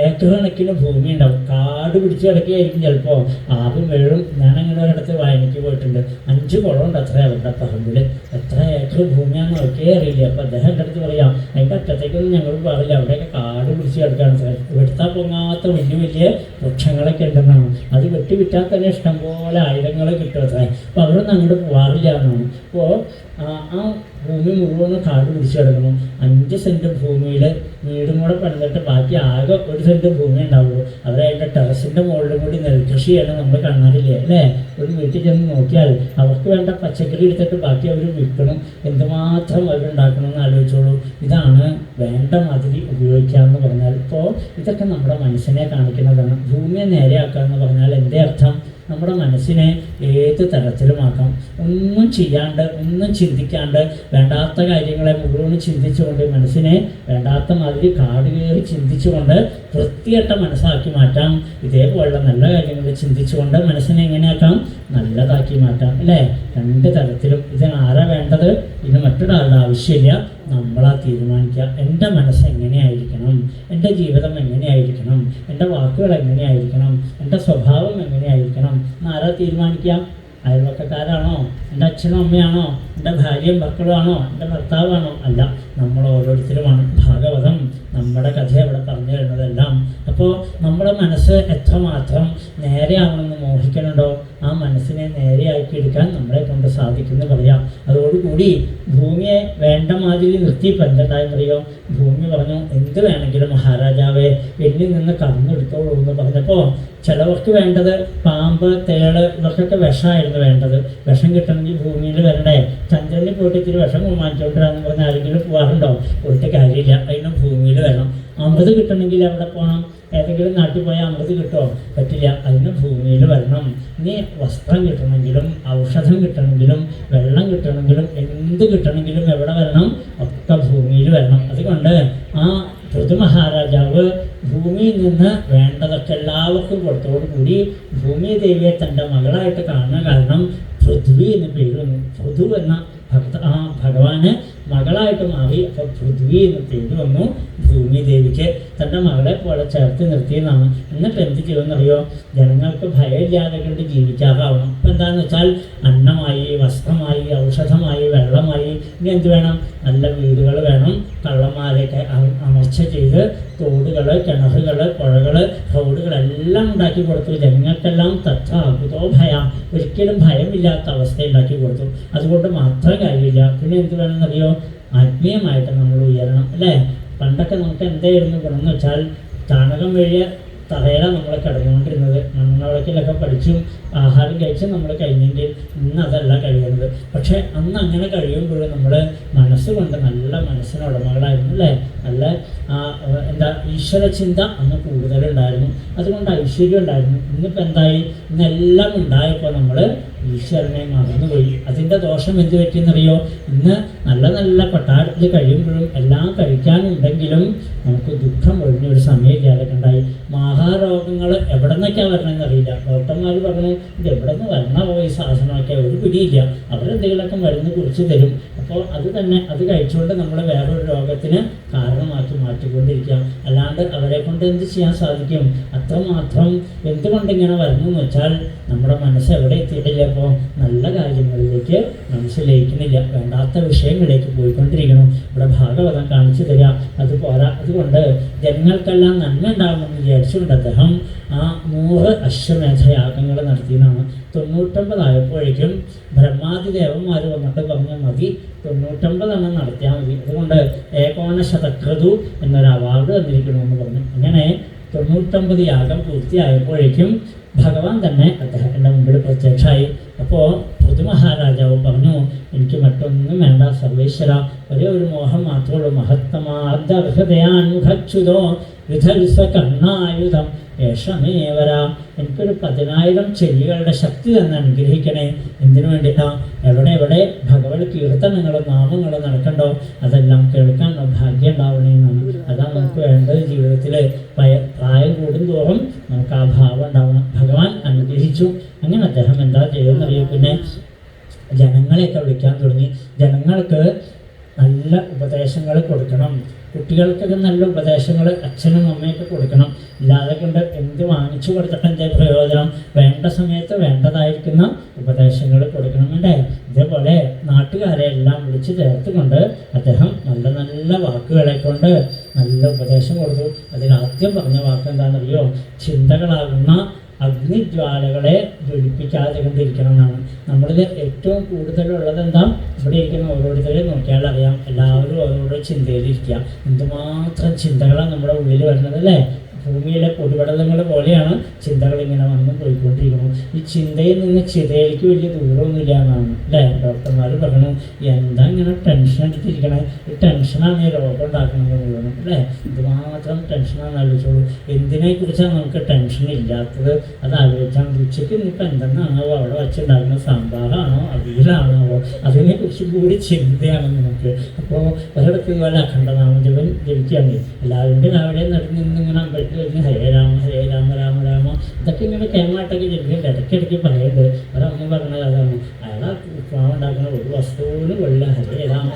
ഏക്കർ കണക്കിന് ഭൂമി ഉണ്ടാവും. കാട് പിടിച്ച് കിടക്കുകയായിരിക്കും ചിലപ്പോൾ. ആരും വീഴും. ഞാനങ്ങനെ ഒരിടത്ത് വായനയ്ക്ക് പോയിട്ടുണ്ട്. 5 കുളമുണ്ട് അത്ര അവരുടെ പറമ്പിൽ. എത്ര ഏക്കർ ഭൂമിയാണെന്ന് നോക്കിയേ അറിയില്ല. അപ്പോൾ അദ്ദേഹം എൻ്റെ അടുത്ത് പറയാം, അതിൻ്റെ അറ്റത്തേക്കൊന്നും ഞങ്ങൾ പറയില്ല, അവിടെയൊക്കെ കാട് പിടിച്ച് കിടക്കുകയാണ്. വെട്ടാൻ പൊങ്ങാത്ത വലിയ വലിയ വൃക്ഷങ്ങളൊക്കെ ഉണ്ടെന്നാണ്. അത് വെട്ടിവിറ്റാൽ തന്നെ ഇഷ്ടംപോലെ ആയിരങ്ങൾ കിട്ടും അത്രേ. അപ്പോൾ അവരൊന്നും അങ്ങോട്ട് പോകാറില്ല എന്നാണ്. അപ്പോൾ ആ ഭൂമി മുഴുവനും കാട് പിടിച്ച് കിടക്കണം. 5 സെൻറ്റ് ഭൂമിയിൽ വീടും കൂടെ പണിതിട്ട് ബാക്കി ആകെ 1 സെൻറ്റ് ഭൂമി ഉണ്ടാവുള്ളൂ. അവരതിൻ്റെ ടെറസിൻ്റെ മുകളിലും കൂടി നെൽകൃഷി ചെയ്യണം നമ്മൾ കാണാറില്ലേ അല്ലേ? ഒരു വീട്ടിൽ ചെന്ന് നോക്കിയാൽ അവർക്ക് വേണ്ട പച്ചക്കറി എടുത്തിട്ട് ബാക്കി അവർ വിൽക്കണം. എന്തുമാത്രം അവരുണ്ടാക്കണം എന്ന് ആലോചിച്ചോളൂ. ഇതാണ് വേണ്ട മാതിരി ഉപയോഗിക്കാമെന്ന് പറഞ്ഞാൽ. ഇപ്പോൾ ഇതൊക്കെ നമ്മുടെ മനസ്സിനെ കാണിക്കുന്നതാണ്. ഭൂമിയെ നേരെയാക്കുക എന്ന് പറഞ്ഞാൽ എൻ്റെ അർത്ഥം നമ്മുടെ മനസ്സിനെ ഏത് തരത്തിലുമാക്കാം. ഒന്നും ചെയ്യാണ്ട്, ഒന്നും ചിന്തിക്കാണ്ട്, വേണ്ടാത്ത കാര്യങ്ങളെ മുഴുവൻ ചിന്തിച്ചുകൊണ്ട് മനസ്സിനെ വേണ്ടാത്ത മാതിരി കാട് കയറി ചിന്തിച്ചുകൊണ്ട് വൃത്തികെട്ട മനസ്സാക്കി മാറ്റാം. ഇതേപോലുള്ള നല്ല കാര്യങ്ങൾ ചിന്തിച്ചുകൊണ്ട് മനസ്സിനെ എങ്ങനെയാക്കാം? നല്ലതാക്കി മാറ്റാം അല്ലേ? 2 തരത്തിലും. ഇതിന് ആരാ വേണ്ടത്? ഇത് മറ്റൊരാളുടെ ആവശ്യമില്ല, നമ്മളാ തീരുമാനിക്കുക. എൻ്റെ മനസ്സ് എങ്ങനെയായിരിക്കണം, എൻ്റെ ജീവിതം എങ്ങനെയായിരിക്കണം, എൻ്റെ വാക്കുകൾ എങ്ങനെയായിരിക്കണം, എൻ്റെ സ്വഭാവം എങ്ങനെയായിരിക്കണം എന്നാരാ തീരുമാനിക്കാം? അയൽവക്കക്കാരാണോ? എൻ്റെ അച്ഛനും അമ്മയാണോ? എൻ്റെ ഭാര്യയും മക്കളുമാണോ? എൻ്റെ ഭർത്താവാണോ? അല്ല, നമ്മൾ ഓരോരുത്തരുമാണ്. ഭാഗവതം നമ്മുടെ കഥ അവിടെ പറഞ്ഞു തരുന്നതെല്ലാം. അപ്പോൾ നമ്മുടെ മനസ്സ് എത്രമാത്രം നേരെയാവണമെന്ന് മോഹിക്കണുണ്ടോ ആ മനസ്സിനെ നേരെയാക്കി എടുക്കാൻ നമ്മളെ കൊണ്ട് സാധിക്കുമെന്ന് പറയാം. അതോടുകൂടി ഭൂമിയെ വേണ്ട മാതിരി നിർത്തിയപ്പോൾ എന്തുണ്ടായെന്നറിയോ? ഭൂമി പറഞ്ഞു, എന്ത് വേണമെങ്കിലും മഹാരാജാവേ എന്നിൽ നിന്ന് കടന്നെടുത്തോളൂ എന്ന് പറഞ്ഞപ്പോൾ ചിലവർക്ക് വേണ്ടത് പാമ്പ്, തേള് ഇവർക്കൊക്കെ വിഷമായിരുന്നു വേണ്ടത്. വിഷം കിട്ടണമെങ്കിൽ ഭൂമിയിൽ വരണ്ടേ? ചന്ദ്രനിൽ പോയിട്ട് ഇത്തിരി വിഷം വാങ്ങിച്ചോണ്ടിരാന്ന് പറഞ്ഞാൽ ആരെങ്കിലും പോകാറുണ്ടോ? പോയിട്ട് കാര്യമില്ല, അതിന് ഭൂമിയിൽ വരണം. അമൃത് കിട്ടണമെങ്കിൽ എവിടെ പോകണം? ഏതെങ്കിലും നാട്ടിൽ പോയാൽ അമൃത് കിട്ടുമോ? പറ്റില്ല, അതിന് ഭൂമിയിൽ വരണം. ഇനി വസ്ത്രം കിട്ടണമെങ്കിലും ഔഷധം കിട്ടണമെങ്കിലും വെള്ളം കിട്ടണമെങ്കിലും എന്ത് കിട്ടണമെങ്കിലും എവിടെ വരണം? ഒക്കെ ഭൂമിയിൽ വരണം. അതുകൊണ്ട് ആ പൃഥു മഹാരാജാവ് ഭൂമിയിൽ നിന്ന് വേണ്ടതൊക്കെ എല്ലാവർക്കും കൊടുത്തോടുകൂടി ഭൂമി ദേവിയെ തൻ്റെ മകളായിട്ട് കാണുന്ന കാരണം പൃഥ്വി എന്ന് പേര് വന്നു. പൃഥു എന്ന ഭഗവാന് മകളായിട്ട് മാറി. അപ്പോൾ പൃഥ്വി എന്ന് പേര് വന്നു ഭൂമി ദേവിക്ക്. തൻ്റെ മകളെ പോലെ ചേർത്ത് നിർത്തിയെന്നാണ്. എന്നിട്ട് എന്ത് ചെയ്യുമെന്നറിയോ? ജനങ്ങൾക്ക് ഭയമില്ലാതെ കൊണ്ട് ജീവിക്കാറാവണം. ഇപ്പം എന്താണെന്ന് വെച്ചാൽ അന്നമായി, വസ്ത്രമായി, ഔഷധമായി, വെള്ളമായി, ഇനി എന്ത് വേണം? നല്ല വീടുകൾ വേണം. കള്ളന്മാരെയൊക്കെ അമർച്ച ചെയ്ത് തോടുകൾ, കിണറുകൾ, പുഴകൾ, റോഡുകളെല്ലാം ഉണ്ടാക്കി കൊടുത്തു. ജനങ്ങൾക്കെല്ലാം തത്വ ഭയം, ഒരിക്കലും ഭയമില്ലാത്ത അവസ്ഥ ഉണ്ടാക്കി കൊടുത്തു. അതുകൊണ്ട് മാത്രം കാര്യമില്ല. പിന്നെ എന്ത് വേണമെന്നറിയോ? ആത്മീയമായിട്ട് നമ്മൾ ഉയരണം അല്ലേ? പണ്ടൊക്കെ നമുക്ക് എന്തായിരുന്നു ഗുണം എന്ന് വെച്ചാൽ ചാണകം വഴിയ തറയിലാണ് നമ്മൾ കിടന്നുകൊണ്ടിരുന്നത്. മണ്ണവിളക്കിലൊക്കെ പഠിച്ചും ആഹാരം കഴിച്ചും നമ്മൾ കഴിഞ്ഞെങ്കിൽ ഇന്ന് അതല്ല കഴിയുന്നത്. പക്ഷേ അന്ന് അങ്ങനെ കഴിയുമ്പോഴും നമ്മൾ മനസ്സുകൊണ്ട് നല്ല മനസ്സിന് ഉടമകളായിരുന്നു അല്ലേ? നല്ല ഈശ്വര ചിന്ത അന്ന് കൂടുതലുണ്ടായിരുന്നു. അതുകൊണ്ട് ഐശ്വര്യം ഉണ്ടായിരുന്നു. ഇന്നിപ്പോൾ എന്തായി? ഇന്നെല്ലാം ഉണ്ടായപ്പോൾ നമ്മൾ ഈശ്വരനെ മറന്നുപോയി. അതിൻ്റെ ദോഷം എന്ത് പറ്റിയെന്നറിയോ? ഇന്ന് നല്ല നല്ല കൊട്ടാരത്തിൽ കഴിയുമ്പോഴും എല്ലാം കഴിക്കാനുണ്ടെങ്കിലും നമുക്ക് ദുഃഖം ഒഴിഞ്ഞൊരു സമയമില്ലാതൊക്കെ ഉണ്ടായി. മാഹാരോഗങ്ങൾ എവിടെ നിന്നൊക്കെയാണ് വരണമെന്നറിയില്ല. ഡോക്ടർമാർ പറഞ്ഞു ഇത് എവിടെ നിന്ന് വരണ പോയി സാധനമൊക്കെ ഒരു പിടിയില്ല. അവരെന്തെങ്കിലുമൊക്കെ മരുന്ന് കുറിച്ച് തരും. അപ്പോൾ അത് തന്നെ അത് കഴിച്ചുകൊണ്ട് നമ്മൾ വേറൊരു രോഗത്തിന് കാരണമാക്കി മാറ്റിക്കൊണ്ടിരിക്കാം. അല്ലാണ്ട് അവരെ കൊണ്ട് എന്ത് ചെയ്യാൻ സാധിക്കും? അത്രമാത്രം എന്തുകൊണ്ടിങ്ങനെ വരുന്നു എന്ന് വെച്ചാൽ നമ്മുടെ മനസ്സ് എവിടെ എത്തിയിട്ടില്ല. അപ്പോൾ നല്ല കാര്യങ്ങളിലേക്ക് മനസ്സ് ലയിക്കുന്നില്ല, വേണ്ടാത്ത വിഷയങ്ങളിലേക്ക് പോയിക്കൊണ്ടിരിക്കണം. ഇവിടെ ഭാഗവതം കാണിച്ചു തരിക. അത് പോരാ. അതുകൊണ്ട് ജനങ്ങൾക്കെല്ലാം നന്മ ഉണ്ടാകുമെന്ന് വിചാരിച്ചുകൊണ്ട് അദ്ദേഹം 100 അശ്വമേധയാഗങ്ങൾ നടത്തിയെന്നാണ്. 99 ആയപ്പോഴേക്കും ബ്രഹ്മാതിദേവന്മാർ വന്നിട്ട് പറഞ്ഞ മതി, 99 എണ്ണം നടത്തിയാൽ മതി. അതുകൊണ്ട് ഏകോണശതക്രതു എന്നൊരു അവാർഡ് തന്നിരിക്കണമെന്ന് പറഞ്ഞു. അങ്ങനെ 99 യാഗം പൂർത്തിയായപ്പോഴേക്കും ഭഗവാൻ തന്നെ അദ്ദേഹത്തിൻ്റെ മുമ്പിൽ പ്രത്യക്ഷമായി. അപ്പോൾ പൃഥു മഹാരാജാവ് പറഞ്ഞു, എനിക്ക് മറ്റൊന്നും വേണ്ട സർവേശ്വര, ഒരേ ഒരു മോഹം മാത്രമേ ഉള്ളൂ. മഹത്തമാർദ്ദഹൃദയാൻമുഖച്യുതോ വിധൽസ്വകർണായുധം യേശമേവര. എനിക്കൊരു 10,000 ചെവികളുടെ ശക്തി തന്നെ അനുഗ്രഹിക്കണേ. എന്തിനു വേണ്ടിയിട്ടാ? എവിടെ എവിടെ ഭഗവത് കീർത്തനങ്ങളും നാമങ്ങളും നടക്കണ്ടോ അതെല്ലാം കേൾക്കാനുള്ള ഭാഗ്യം ഉണ്ടാവണമെന്നാണ്. അതാണ് നമുക്ക് വേണ്ടത് ജീവിതത്തിൽ. പ്രായം കൂടുന്തോറും നമുക്ക് ആ ഭാവം ഉണ്ടാവണം. ഭഗവാൻ അനുഗ്രഹിച്ചു. അങ്ങനെ അദ്ദേഹം എന്താ ചെയ്യുന്നറിയോ? പിന്നെ ജനങ്ങളെയൊക്കെ വിളിക്കാൻ തുടങ്ങി. ജനങ്ങൾക്ക് നല്ല ഉപദേശങ്ങൾ കൊടുക്കണം. കുട്ടികൾക്കൊക്കെ നല്ല ഉപദേശങ്ങൾ അച്ഛനും അമ്മയൊക്കെ കൊടുക്കണം. ഇല്ലാതെ കൊണ്ട് എന്ത് വാങ്ങിച്ചു കൊടുത്തിട്ട് എന്തേ പ്രയോജനം? വേണ്ട സമയത്ത് വേണ്ടതായിരിക്കുന്ന ഉപദേശങ്ങൾ കൊടുക്കണം. വേണ്ടേ? ഇതേപോലെ നാട്ടുകാരെ എല്ലാം വിളിച്ചു ചേർത്തുകൊണ്ട് അദ്ദേഹം നല്ല നല്ല വാക്കുകളെ കൊണ്ട് നല്ല ഉപദേശം കൊടുത്തു. അതിലാദ്യം പറഞ്ഞ വാക്ക് എന്താണെന്നറിയോ? ചിന്തകളാകുന്ന അഗ്നിജ്വാലകളെ ജ്വലിപ്പിക്കാതെ കൊണ്ടിരിക്കണം എന്നാണ്. നമ്മളിൽ ഏറ്റവും കൂടുതലുള്ളത് എന്താ? ഇവിടെ ഇരിക്കുന്ന ഓരോരുത്തരെയും നോക്കിയാൽ അറിയാം, എല്ലാവരും ഓരോരോ ചിന്തയിലിരിക്കുക. എന്തുമാത്രം ചിന്തകളാണ് നമ്മുടെ ഉള്ളിൽ വരുന്നത് അല്ലേ? ഭൂമിയിലെ പൊടിപടലങ്ങൾ പോലെയാണ് ചിന്തകൾ ഇങ്ങനെ വന്ന് പോയിക്കൊണ്ടിരിക്കുന്നു. ഈ ചിന്തയിൽ നിന്ന് ചിതയിലേക്ക് വലിയ ദൂരമൊന്നുമില്ല എന്നാണ് അല്ലേ? ഡോക്ടർമാർ പറഞ്ഞു, എന്താ ഇങ്ങനെ ടെൻഷൻ എടുത്തിരിക്കണേ? ഈ ടെൻഷനാണ് ഈ രോഗം ഉണ്ടാക്കുന്നത് മുഴുവനും അല്ലേ? ഇതുമാത്രം ടെൻഷനാണ് ആലോചിച്ചോളൂ. എന്തിനെക്കുറിച്ചാണ് നമുക്ക് ടെൻഷൻ ഇല്ലാത്തത്? അത് ആലോചിച്ചാൽ ഉച്ചയ്ക്ക് ഇന്നിപ്പോൾ എന്തെന്നാണോ അവിടെ വെച്ചുണ്ടാക്കുന്ന സാമ്പാറാണോ അവിയലാണോ അതിനെക്കുറിച്ച് കൂടി ചിന്തയാണ് നമുക്ക്. അപ്പോൾ ഒരിടത്ത് ഇതുപോലെ അഖണ്ഡനാമം ജപിക്കുകയാണ്. എല്ലാവരും രാവിലെ നടന്ന് നിന്നിങ്ങനെ അമ്പലത്തിൽ വെച്ച് ഹരേ രാമ രാമ രാമ ഇതൊക്കെ ഇങ്ങനെ കേമായിട്ടൊക്കെ ജപിക്കുന്നുണ്ട്. ഇടയ്ക്കിടയ്ക്ക് പറയുന്നത് ഒരമ്മ പറഞ്ഞത് അതാണ്. അയാളെ ഉപ്മാവ് ഉണ്ടാക്കുന്ന ഒരു വസ്തുവിന് വെള്ള ഹരേ രാമ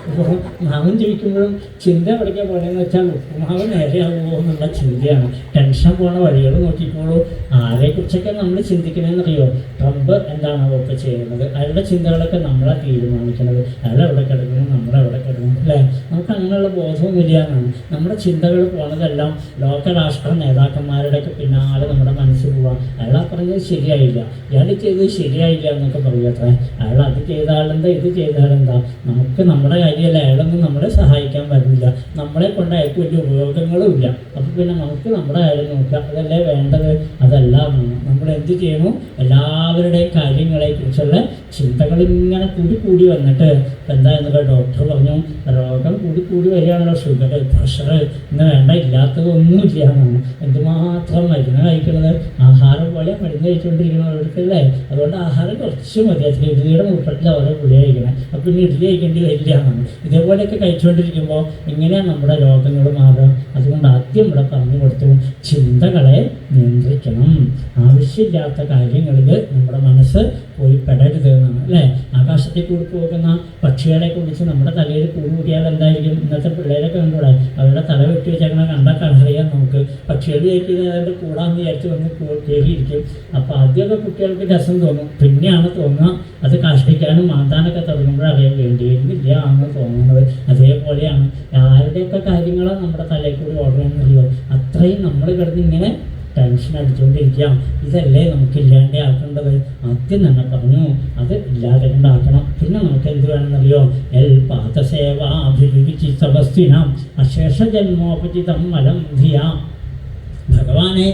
അപ്പോൾ നാമം ജപിക്കുമ്പോഴും ചിന്ത എവിടേക്കാണ് പോകണമെന്ന് വെച്ചാൽ ഉപ്പുമാവ് നേരെയാകുമോ എന്നുള്ള ചിന്തയാണ്. ടെൻഷൻ പോണ വഴികൾ നോക്കിക്കോളൂ. ആരെക്കുറിച്ചൊക്കെ നമ്മൾ ചിന്തിക്കണമെന്നറിയോ? ട്രംപ് എന്താണോ ഒക്കെ ചെയ്യുന്നത്? അയാളുടെ ചിന്തകളൊക്കെ നമ്മളെ തീരുമാനിക്കുന്നത്. അയാളെവിടെ കിടക്കണം, നമ്മളെവിടെ കിടക്കണം അല്ലേ? നമുക്ക് അങ്ങനെയുള്ള ബോധമൊന്നുമില്ല എന്നാണ്. നമ്മുടെ ചിന്തകൾ പോണതെല്ലാം ലോകരാഷ്ട്ര നേതാക്കന്മാരുടെയൊക്കെ പിന്നാലെ നമ്മുടെ മനസ്സിൽ പോവാം. അയാൾ പറഞ്ഞത് ശരിയായില്ല, ഇയാൾ ചെയ്തത് ശരിയായില്ല എന്നൊക്കെ പറയുമത്രേ. അയാൾ അത് ചെയ്താലെന്താ ഇത് ചെയ്താലെന്താ? നമുക്ക് നമ്മുടെ കാര്യമല്ല, അയാളൊന്നും നമ്മളെ സഹായിക്കാൻ വരുന്നില്ല, നമ്മളെ കൊണ്ട് അയാൾക്ക് വലിയ ഉപയോഗങ്ങളും ഇല്ല. അപ്പോൾ പിന്നെ നമുക്ക് നമ്മുടെ കാര്യം നോക്കുക, അതല്ലേ വേണ്ടത്? അതല്ല നമ്മൾ എന്ത് ചെയ്യണു? എല്ലാവരുടെയും കാര്യങ്ങളെക്കുറിച്ചുള്ള ചിന്തകളിങ്ങനെ കൂടി വന്നിട്ട് എന്താ എന്നൊക്കെ ഡോക്ടർ പറഞ്ഞു, രോഗം കൂടി വരികയാണല്ലോ, ഷുഗർ, പ്രഷർ, ഇന്ന് വേണ്ട ഇല്ലാത്തതൊന്നുമില്ല എന്നാണ്. എന്തുമാത്രം മരുന്ന് കഴിക്കുന്നത്? ആഹാരം പോലെ മരുന്ന് കഴിച്ചുകൊണ്ടിരിക്കുന്നവർക്കല്ലേ? അതുകൊണ്ട് ആഹാരം കുറച്ച് മതി. അത്ര ഇഡ്ലിയുടെ മുട്ടത്തിൽ അവരെ ഗുളി കഴിക്കണം. അപ്പം പിന്നെ ഇഡ്ലി കഴിക്കേണ്ടി വരില്ല എന്നാണ്. ഇതേപോലെയൊക്കെ കഴിച്ചുകൊണ്ടിരിക്കുമ്പോൾ ഇങ്ങനെയാണ് നമ്മുടെ രോഗങ്ങൾ മാറുക. അതുകൊണ്ട് ആദ്യം ഇവിടെ പറഞ്ഞു കൊടുത്തു, ചിന്തകളെ നിയന്ത്രിക്കണം. ആവശ്യമില്ലാത്ത കാര്യങ്ങളിൽ നമ്മുടെ മനസ്സ് പോയി പെടരുത് എന്നാണ് അല്ലേ? ആകാശത്തിൽ കൂടി പോകുന്ന പക്ഷികളെ കുറിച്ച് നമ്മുടെ തലയിൽ കൂടിയാൽ എന്തായിരിക്കും? ഇന്നത്തെ പിള്ളേരൊക്കെ കണ്ടുകൂടെ? അവരുടെ തല വെട്ടി വെച്ചേക്കണ കണ്ടാൽ അറിയാം നമുക്ക്. പക്ഷികൾ കഴിക്കുന്നത് അതിൻ്റെ കൂടാന്ന് വിചാരിച്ച് വന്ന് കയറിയിരിക്കും. അപ്പോൾ ആദ്യമൊക്കെ കുട്ടികൾക്ക് രസം തോന്നും, പിന്നെയാണ് തോന്നുക അത് കാഷ്ടിക്കാനും മാന്താനൊക്കെ തുടങ്ങുമ്പോഴറിയാൻ വേണ്ടിയിരുന്നില്ല എന്ന് തോന്നുന്നത്. അതേപോലെയാണ് ആരുടെയൊക്കെ കാര്യങ്ങളാണ് നമ്മുടെ തലയിൽ കൂടി ഓർഡർ ചെയ്യുന്നറിയോ? അത്രയും നമ്മൾ കിടന്ന് ഇങ്ങനെ ടെൻഷൻ അടിച്ചുകൊണ്ടിരിക്കാം. ഇതല്ലേ നമുക്ക് ഇല്ലാണ്ട് ആക്കേണ്ടത്? ആദ്യം തന്നെ പറഞ്ഞു അത് ഇല്ലാതെ കൊണ്ടാക്കണം. പിന്നെ നമുക്ക് എന്ത് വേണമെന്നറിയോ? പാദസേവാഭിരുചിതവസ്തിനാം അശേഷ ജന്മോപചിതം മലം ധിയാം. ഭഗവാനെ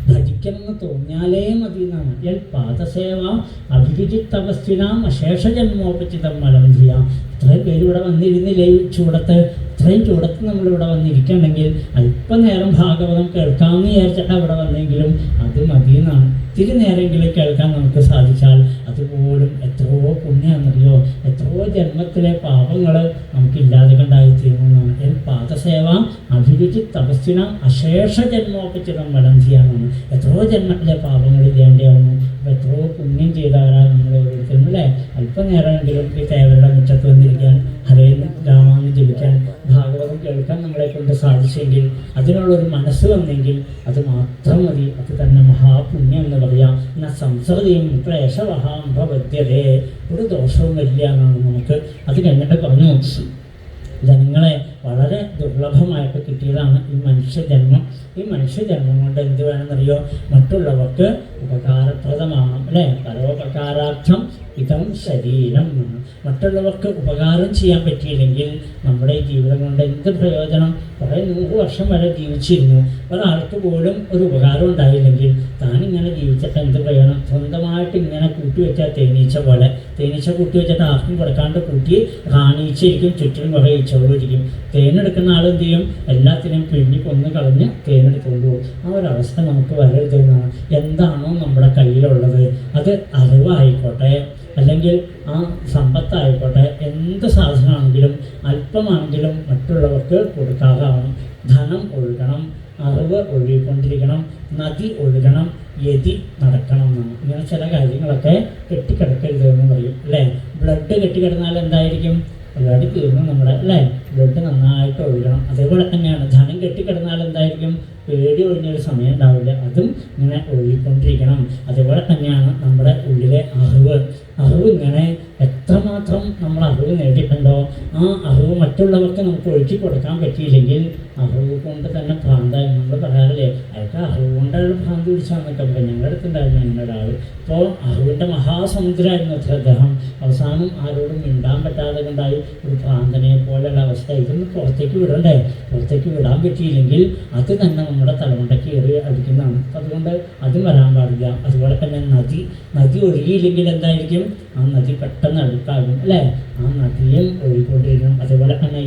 ഭജിക്കണമെന്ന് തോന്നിയാലേ മതി എന്നാണ്. പാദസേവ അഭിരുചിതവസ്തിനാം അശേഷ ജന്മോപചിതം മലം ധിയാം. ഇത്രയും പേര് ഇവിടെ വന്നിരുന്നില്ലേ ചൂടത്ത്? ഇത്രയും ചൂടത്ത് നമ്മളിവിടെ വന്നിരിക്കണമെങ്കിൽ അല്പനേരം ഭാഗവതം കേൾക്കാമെന്ന് വിചാരിച്ചിട്ട് അവിടെ വന്നെങ്കിലും അത് മതിയെന്നാണ്. ഇത്തിരി നേരമെങ്കിലും കേൾക്കാൻ നമുക്ക് സാധിച്ചാൽ അതുപോലും എത്രയോ പുണ്യമെന്നറിയോ? എത്രയോ ജന്മത്തിലെ പാപങ്ങൾ നമുക്ക് ഇല്ലാതെ കണ്ടായിത്തീരുമെന്നാണ്. പാദസേവ അഭിരുചി തപസ്സിന അശേഷ ജന്മോപചിതം വലം ചെയ്യാമെന്നാണ്. എത്രയോ ജന്മത്തിലെ പാപങ്ങൾ ഇല്ലാണ്ടാവുന്നു. അപ്പോൾ എത്രയോ പുണ്യം ചെയ്തവരാണ് നമ്മൾ ഓരോരുത്തരും അല്ലേ? അല്പനേരമെങ്കിലും ഈ തേവരുടെ മുറ്റത്ത് വന്നിരിക്കാൻ, ഹരേ രാമാന്ന് ജപിക്കാൻ, ഭാഗവതം കേൾക്കാൻ നമ്മളെ കൊണ്ട് സാധിച്ചെങ്കിൽ, അതിനുള്ളൊരു മനസ്സ് വന്നെങ്കിൽ അത് മാത്രം മതി. അത് തന്നെ മഹാപുണ്യം എന്ന് പറയാം. എന്നാൽ സംസൃതിയും ക്ലേശവഹാം ഭവദ്യതേ, ഒരു ദോഷവും വരില്ല എന്നാണ് നമുക്ക്. അത് കഴിഞ്ഞിട്ട് പറഞ്ഞു, ജനങ്ങളെ വളരെ ദുർലഭമായിട്ട് കിട്ടിയതാണ് ഈ മനുഷ്യജന്മം. ഈ മനുഷ്യജന്മം കൊണ്ട് എന്ത് വേണമെന്നറിയോ? മറ്റുള്ളവർക്ക് ഉപകാരപ്രദമാകണം അല്ലേ? പരോപകാരാർത്ഥം ഇതം ശരീരം. മറ്റുള്ളവർക്ക് ഉപകാരം ചെയ്യാൻ പറ്റിയില്ലെങ്കിൽ നമ്മുടെ ഈ ജീവിതം കൊണ്ട് എന്ത് പ്രയോജനം? കുറേ 100 വർഷം വരെ ജീവിച്ചിരുന്നു, ഒരാൾക്ക് പോലും ഒരു ഉപകാരം ഉണ്ടായില്ലെങ്കിൽ താനിങ്ങനെ ജീവിച്ചിട്ട് എന്ത് പ്രയോജനം? സ്വന്തമായിട്ട് ഇങ്ങനെ കൂട്ടിവെച്ചാൽ തേനീച്ച പോലെ, തേനീച്ച കൂട്ടിവെച്ചിട്ട് ആർക്കും കൊടുക്കാണ്ട് കൂട്ടി റാണീച്ചിരിക്കും, ചുറ്റിനും കുറേ ഈച്ചകളും. തേനെടുക്കുന്ന ആൾ എന്ത് ചെയ്യും? എല്ലാത്തിനെയും പിഴിഞ്ഞ് കൊന്നു കളഞ്ഞ് തേനെടുത്തുകൊണ്ട് പോകും. ആ ഒരവസ്ഥ നമുക്ക് വരരുതെന്നാണ്. എന്താണോ നമ്മുടെ കയ്യിലുള്ളത്, അത് അറിവായിക്കോട്ടെ അല്ലെങ്കിൽ ആ സമ്പത്തായിക്കോട്ടെ, എന്ത് സാധനമാണെങ്കിലും അല്പമാണെങ്കിലും മറ്റുള്ളവർക്ക് കൊടുക്കാതാവണം. ധനം ഒഴുകണം, അറിവ് ഒഴുകിക്കൊണ്ടിരിക്കണം, നദി ഒഴുകണം, യതി നടക്കണം എന്നാണ്. ഇങ്ങനെ ചില കാര്യങ്ങളൊക്കെ കെട്ടിക്കിടക്കരുത് എന്ന് പറയും അല്ലേ? ബ്ലഡ് കെട്ടിക്കിടന്നാൽ എന്തായിരിക്കും? പരിപാടി തീർന്നു നമ്മുടെ അല്ലേ, ബ്ലഡ് നന്നായിട്ട് ഒഴുകണം. അതേപോലെ തന്നെയാണ് ധനം കെട്ടിക്കിടന്നാൽ എന്തായിരിക്കും, പേടി ഒഴിഞ്ഞൊരു സമയം ഉണ്ടാവില്ല, അതും ഇങ്ങനെ ഒഴുകിക്കൊണ്ടിരിക്കണം. അതേപോലെ തന്നെയാണ് നമ്മുടെ ഉള്ളിലെ അറിവ് ഇങ്ങനെ എത്രമാത്രം നമ്മൾ അറിവ് നേടിയിട്ടുണ്ടോ ആ അറിവ് മറ്റുള്ളവർക്ക് നമുക്ക് ഒഴുക്കി കൊടുക്കാൻ പറ്റിയില്ലെങ്കിൽ അറിവ് കൊണ്ട് തന്നെ ഭ്രാന്തായി. നമ്മൾ പറയാറില്ലേ, അയാൾക്ക് അറിവ് കൊണ്ടാണ് ഭ്രാന്ത് പിടിച്ചാന്നൊക്കെ പറയും. ഞങ്ങളുടെ അടുത്തുണ്ടായിരുന്നു അങ്ങനെ ഒരാൾ. അപ്പോൾ അറിവിൻ്റെ മഹാസമുദ്രമായിരുന്നു അത്ര അദ്ദേഹം. അവസാനം ആരോടും മിണ്ടാൻ പറ്റാതെ കൊണ്ടായി ഒരു ഭ്രാന്തനെ പോലെയുള്ള അവസ്ഥ. ഇതൊന്ന് പുറത്തേക്ക് വിടണ്ടേ, പുറത്തേക്ക് വിടാൻ പറ്റിയില്ലെങ്കിൽ അത് തന്നെ നമ്മുടെ തലമുണ്ടയ്ക്ക് ഏറി അടിക്കുന്നതാണ്. അപ്പം അതുകൊണ്ട് അതും വരാൻ പാടില്ല. അതുപോലെ തന്നെ നദി ഒഴുകിയില്ലെങ്കിൽ എന്തായിരിക്കും, ആ നദി പെട്ടെന്ന് അടുക്കാകും അല്ലേ, ആ നദിയും ഒഴുകിക്കൊണ്ടിരിക്കണം. അതേപോലെ തന്നെ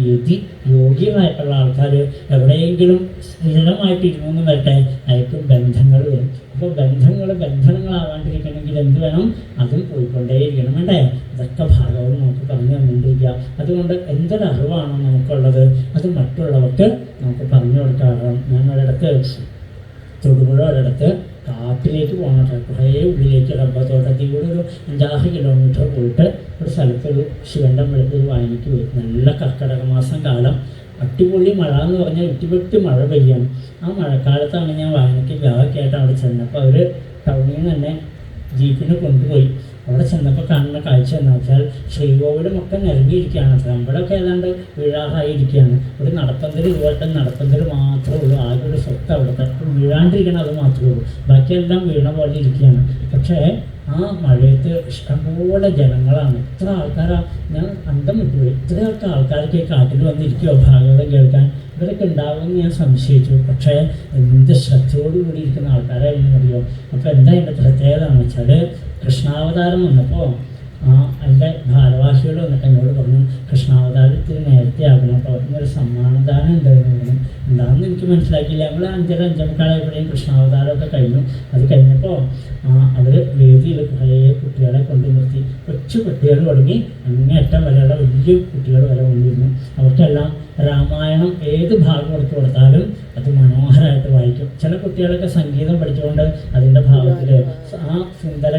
യോഗികളായിട്ടുള്ള ആൾക്കാർ എവിടെയെങ്കിലും സ്ഥിരമായിട്ട് ഇരുന്നു വരട്ടെ, അയാൾക്ക് ബന്ധങ്ങൾ വരും. അപ്പോൾ ബന്ധനങ്ങളാവാണ്ടിരിക്കണമെങ്കിൽ എന്ത് വേണം, അതും പോയിക്കൊണ്ടേയിരിക്കണം വേണ്ടേ. അതൊക്കെ ഭാഗവതം നമുക്ക് പറഞ്ഞു തന്നുകൊണ്ടിരിക്കുക. അതുകൊണ്ട് എന്തൊരറിവാണോ നമുക്കുള്ളത് അത് മറ്റുള്ളവർക്ക് നമുക്ക് പറഞ്ഞു കൊടുക്കാറുണ്ട്. ഞാൻ ഒരിടത്ത് തൊടുപുഴ ഒരിടത്ത് കാട്ടിലേക്ക് പോകണം, കുറേ ഉള്ളിലേക്ക് റബ്ബർ തോട്ടത്തിൽ കൂടെ ഒരു 5-6 കിലോമീറ്റർ പോയിട്ട് ഒരു സ്ഥലത്തൊരു ശിവൻ്റെ അമ്പലത്തിൽ വായനയ്ക്ക് പോയി. നല്ല കർക്കിടക മാസം കാലം, അടിപൊളി മഴ എന്ന് പറഞ്ഞാൽ ഇട്ടിപെട്ടി മഴ പെയ്യാണ്. ആ മഴക്കാലത്താണ് ഞാൻ വായനയ്ക്ക് വ്യാപകമായിട്ട് അവിടെ ചെന്നപ്പോൾ അവർ ടൗണിൽ നിന്ന് തന്നെ ജീപ്പിന് കൊണ്ടുപോയി. അവിടെ ചെന്നപ്പോൾ കാണുന്ന കാഴ്ച എന്ന് വെച്ചാൽ ശ്രീകോവിലുമൊക്കെ നിരങ്ങിയിരിക്കുകയാണ്. അമ്പലമൊക്കെ ഏതാണ്ട് വീഴാറായിരിക്കുകയാണ്. ഒരു നടപ്പന്തൽ ഇതുപോലത്തെ നടപ്പന്തൽ മാത്രമേ ഉള്ളൂ. ആകെ ഒരു സ്വത്ത് അവിടുത്തെ വീഴാണ്ടിരിക്കണം, അത് മാത്രമേ ഉള്ളൂ. ബാക്കിയെല്ലാം വീണ പോലെ ഇരിക്കുകയാണ്. പക്ഷേ ആ മഴയത്ത് ഇഷ്ടംപോലെ ജനങ്ങളാണ്. ഇത്ര ആൾക്കാരാണ്, ഞാൻ അന്തം വിട്ടുപോയി. ഇത്രയൊക്കെ ആൾക്കാർക്ക് കാട്ടിൽ വന്നിരിക്കുമോ ഭാഗവതം കേൾക്കാൻ? ഇവരൊക്കെ ഉണ്ടാവുമെന്ന് ഞാൻ സംശയിച്ചു. പക്ഷേ എന്ത് ശ്രദ്ധയോടുകൂടി ഇരിക്കുന്ന ആൾക്കാരായിരുന്നു അറിയോ. അപ്പോൾ എന്താ എൻ്റെ പ്രത്യേകത എന്ന് വെച്ചാൽ, കൃഷ്ണാവതാരം വന്നപ്പോൾ എൻ്റെ ഭാരവാഹികൾ വന്നിട്ട് എന്നോട് പറഞ്ഞു, കൃഷ്ണാവതാരത്തിൽ നേരത്തെ ആകണം കേട്ടോ, ഇന്നൊരു സമ്മാനദാനം ഉണ്ടായിരുന്നു. എന്താണെന്ന് എനിക്ക് മനസ്സിലാക്കിയില്ല. ഞങ്ങൾ 5:30-5:45 കൃഷ്ണാവതാരമൊക്കെ കഴിഞ്ഞു. അത് കഴിഞ്ഞപ്പോൾ അവർ വേദിയിൽ കുറേ കുട്ടികളെ കൊണ്ടു നിർത്തി. കൊച്ചു കുട്ടികൾ തുടങ്ങി അങ്ങേയറ്റം വരെയുള്ള വലിയ കുട്ടികൾ വരെ വന്നിരുന്നു. അവർക്കെല്ലാം രാമായണം ഏത് ഭാഗം എടുത്തു കൊടുത്താലും അത് മനോഹരമായിട്ട് വായിക്കും. ചില കുട്ടികളൊക്കെ സംഗീതം പഠിച്ചുകൊണ്ട് അതിൻ്റെ ഭാഗത്തിൽ ആ സുന്ദര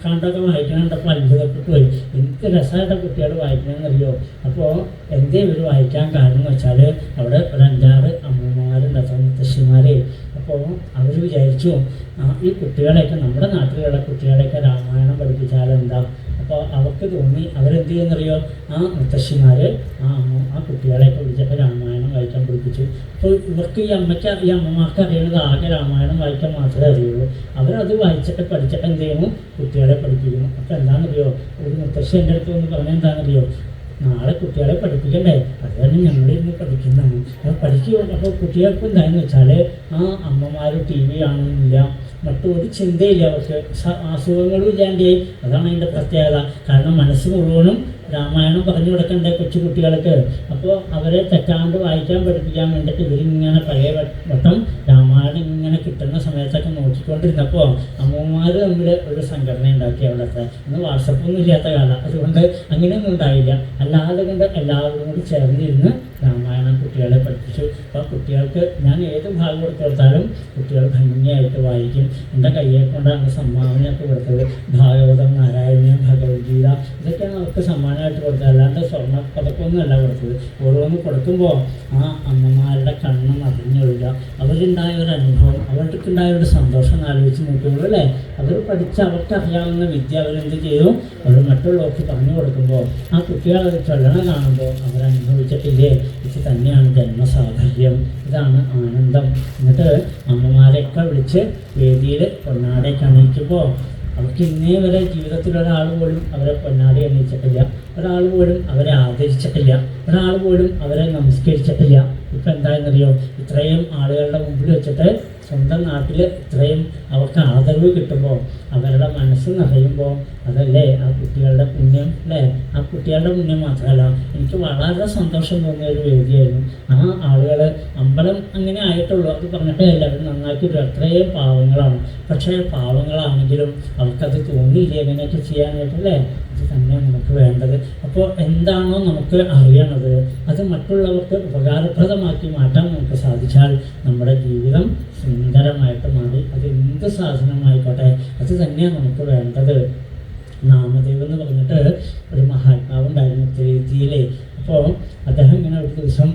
കാണ്ടൊക്കെ വായിക്കണുണ്ടപ്പോൾ അത്ഭുതപ്പെട്ടു പോയി. എന്ത് രസമായിട്ട് കുട്ടികൾ വായിക്കണമെന്നറിയോ. അപ്പോൾ എന്തേ ഇവർ വായിക്കാൻ കാരണം എന്ന് വെച്ചാൽ അവിടെ ഒരു 5-6 അമ്മമാരുണ്ടാവും, മുത്തശ്ശിമാരെ. അപ്പോൾ അവർ വിചാരിച്ചു ഈ കുട്ടികളെയൊക്കെ നമ്മുടെ നാട്ടിലുള്ള കുട്ടികളെയൊക്കെ രാമായണം പഠിപ്പിച്ചാലെന്താ. അപ്പോൾ അവർക്ക് തോന്നി അവരെന്ത് ചെയ്യുന്നറിയോ, ആ മുത്തശ്ശിമാർ ആ കുട്ടികളെയൊക്കെ വിളിച്ചപ്പോൾ രാമായണം വായിക്കാൻ പഠിപ്പിച്ചു. അപ്പോൾ ഇവർക്ക് ഈ അമ്മമാർക്ക് അറിയുന്നത് ആകെ രാമായണം വായിക്കാൻ മാത്രമേ അറിയുള്ളൂ. അവരത് വായിച്ചിട്ട് പഠിച്ചിട്ട് എന്ത് ചെയ്യുന്നു, കുട്ടികളെ പഠിപ്പിക്കുന്നു. അപ്പോൾ എന്താണെന്നറിയോ, ഒരു മുത്തശ്ശി എൻ്റെ അടുത്ത് ഒന്ന് പറഞ്ഞാൽ എന്താണെന്നറിയോ, നാളെ കുട്ടികളെ പഠിപ്പിക്കണ്ടേ, അത് തന്നെ ഞങ്ങളിരുന്ന് പഠിക്കുന്നതാണ്. അത് പഠിക്കുക. അപ്പോൾ കുട്ടികൾക്ക് എന്തായെന്ന് വെച്ചാൽ ആ അമ്മമാർ TV കാണുന്നില്ല, മറ്റൊരു ചിന്തയില്ല, അവർക്ക് അസുഖങ്ങളും ഇല്ലാണ്ടായി. അതാണ് അതിൻ്റെ പ്രത്യേകത. കാരണം മനസ്സ് മുഴുവനും രാമായണം പറഞ്ഞു കൊടുക്കണ്ടേ കൊച്ചു കുട്ടികൾക്ക്. അപ്പോൾ അവരെ തെറ്റാണ്ട് വായിക്കാൻ പഠിപ്പിക്കാൻ വേണ്ടിയിട്ട് ഇവരിങ്ങനെ പഴയ വട്ടം രാമായണം ഇങ്ങനെ കിട്ടുന്ന സമയത്തൊക്കെ നോക്കിക്കൊണ്ടിരുന്നപ്പോൾ അമ്മമാർ തമ്മിൽ ഒരു സംഘടന ഉണ്ടാക്കി. അവിടുത്തെ ഇന്ന് വാട്സപ്പൊന്നും ഇല്ലാത്ത കാലം, അതുകൊണ്ട് അങ്ങനെയൊന്നും ഉണ്ടായില്ല. അല്ലാതെ കൊണ്ട് എല്ലാവരും കൂടി ചേർന്നിരുന്ന് രാമായണം കുട്ടികളെ പഠിപ്പിച്ചു. അപ്പോൾ കുട്ടികൾക്ക് ഞാൻ ഏത് ഭാഗം കൊടുത്താലും കുട്ടികൾ ഭംഗിയായിട്ട് വായിക്കും. എൻ്റെ കയ്യെ കൊണ്ടാണ് സംഭാവനയൊക്കെ കൊടുത്തത്. ഭാഗവതം, നാരായണീയം, ഭഗവത്ഗീത ഇതൊക്കെയാണ് അവർക്ക് സമ്മാനമായിട്ട് കൊടുത്തത്. അല്ലാണ്ട് സ്വർണ്ണ പതക്കമൊന്നുമല്ല കൊടുത്തത്. ഓരോന്ന് കൊടുക്കുമ്പോൾ ആ അമ്മമാരുടെ കണ്ണ് നിറഞ്ഞൊഴുക. അവരുണ്ടായ ഒരു അനുഭവം, അവർക്കുണ്ടായ ഒരു സന്തോഷം ആലോചിച്ച് നോക്കുള്ളൂ അല്ലേ. അവർ പഠിച്ച് അവർക്കറിയാവുന്ന വിദ്യ അവരെന്ത് ചെയ്തു, അവർ മറ്റുള്ളവർക്ക് പറഞ്ഞു കൊടുക്കുമ്പോൾ ആ കുട്ടികൾ അത് ചൊല്ലണം കാണുമ്പോൾ അവരനുഭവിച്ചിട്ടില്ലേ, ഇത് തന്നെയാണ് ജന്മസാഫല്യം, ഇതാണ് ആനന്ദം. എന്നിട്ട് അമ്മമാരെയൊക്കെ വിളിച്ച് വേദിയിൽ പൊന്നാടയൊക്കെ അണിയിക്കുമ്പോൾ അവർക്ക് ഇന്നേ വരെ ജീവിതത്തിൽ ഒരാൾ പോലും അവരെ പൊന്നാടി അണിയിച്ചിട്ടില്ല, ഒരാൾ പോലും അവരെ ആദരിച്ചിട്ടില്ല, ഒരാൾ പോലും അവരെ നമസ്കരിച്ചിട്ടില്ല. ഇപ്പം എന്താണെന്നറിയോ, ഇത്രയും ആളുകളുടെ മുമ്പിൽ വെച്ചിട്ട് സ്വന്തം നാട്ടിൽ ഇത്രയും അവർക്ക് ആദരവ് കിട്ടുമ്പോൾ അവരുടെ മനസ്സ് നിറയുമ്പോൾ അതല്ലേ ആ കുട്ടികളുടെ പുണ്യം അല്ലേ. ആ കുട്ടികളുടെ പുണ്യം മാത്രമല്ല, എനിക്ക് വളരെ സന്തോഷം തോന്നിയ ഒരു വേദിയായിരുന്നു. ആ ആളുകൾ അമ്പലം അങ്ങനെ ആയിട്ടുള്ളൂ, അത് പറഞ്ഞിട്ടേ എല്ലാവരും നന്നാക്കിയിട്ട് അത്രയും പാവങ്ങളാണ്. പക്ഷേ പാവങ്ങളാണെങ്കിലും അവർക്കത് തോന്നിയില്ല എങ്ങനെയൊക്കെ ചെയ്യാനായിട്ടല്ലേ. ഇത് തന്നെയാണ് നമുക്ക് വേണ്ടത്. അപ്പോൾ എന്താണോ നമുക്ക് അറിയണത് അത് മറ്റുള്ളവർക്ക് ഉപകാരപ്രദമാക്കി മാറ്റാൻ നമുക്ക് സാധിച്ചാൽ നമ്മുടെ ജീവിതം സുന്ദരമായിട്ട് മാറി. അത് എന്ത് സാധനമായിക്കോട്ടെ അത് തന്നെയാണ് നമുക്ക് വേണ്ടത്. നാമദേവ് എന്ന് പറഞ്ഞിട്ട് ഒരു മഹാത്മാവുണ്ടായിരുന്നു തിരുത്തിയിലെ. അപ്പോൾ അദ്ദേഹം ഇങ്ങനെ ഒരു ദിവസം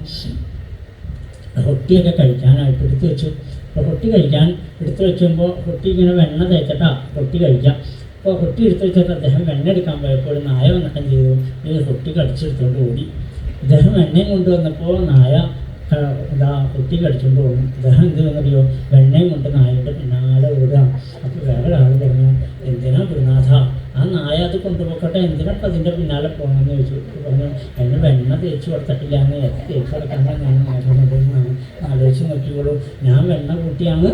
റൊട്ടിയൊക്കെ കഴിക്കാനായിട്ട് എടുത്തു വെച്ചു. അപ്പോൾ റൊട്ടി കഴിക്കാൻ എടുത്തു വെക്കുമ്പോൾ റൊട്ടി ഇങ്ങനെ വെണ്ണ തേച്ചിട്ടാ റൊട്ടി കഴിക്കാം. അപ്പോൾ റൊട്ടി എടുത്തു വെച്ചിട്ട് അദ്ദേഹം വെണ്ണ എടുക്കാൻ പോയപ്പോൾ നായ വന്നിട്ടും ചെയ്തു ഈ റൊട്ടി കടിച്ചെടുത്തുകൊണ്ട് ഓടി. അദ്ദേഹം വെണ്ണയും കൊണ്ടുവന്നപ്പോൾ നായ ഇതാ റൊട്ടി കടിച്ചുകൊണ്ട് പോകുന്നു. അദ്ദേഹം എന്ത് ചെയ്യുന്നറിയോ, വെണ്ണയും കൊണ്ട് നായയുടെ പിന്നാലെ ഓടുകയാണ്. അപ്പോൾ വേറൊരാൾ പറഞ്ഞു, എന്തിനാ ഗുരുനാഥ ആ നായ അത് കൊണ്ടുപോക്കട്ടെ, എന്തിനപ്പം അതിൻ്റെ പിന്നാലെ പോകണമെന്ന് ചോദിച്ചു. പറഞ്ഞു, അതിന് വെണ്ണ തേച്ച് കൊടുത്തിട്ടില്ല എന്ന് തേച്ച് കൊടുക്കാനാണ് ഞാൻ നോക്കുന്നത്. ആലോചിച്ച് നോക്കിക്കോളൂ, ഞാൻ വെണ്ണ കൂട്ടിയാണ്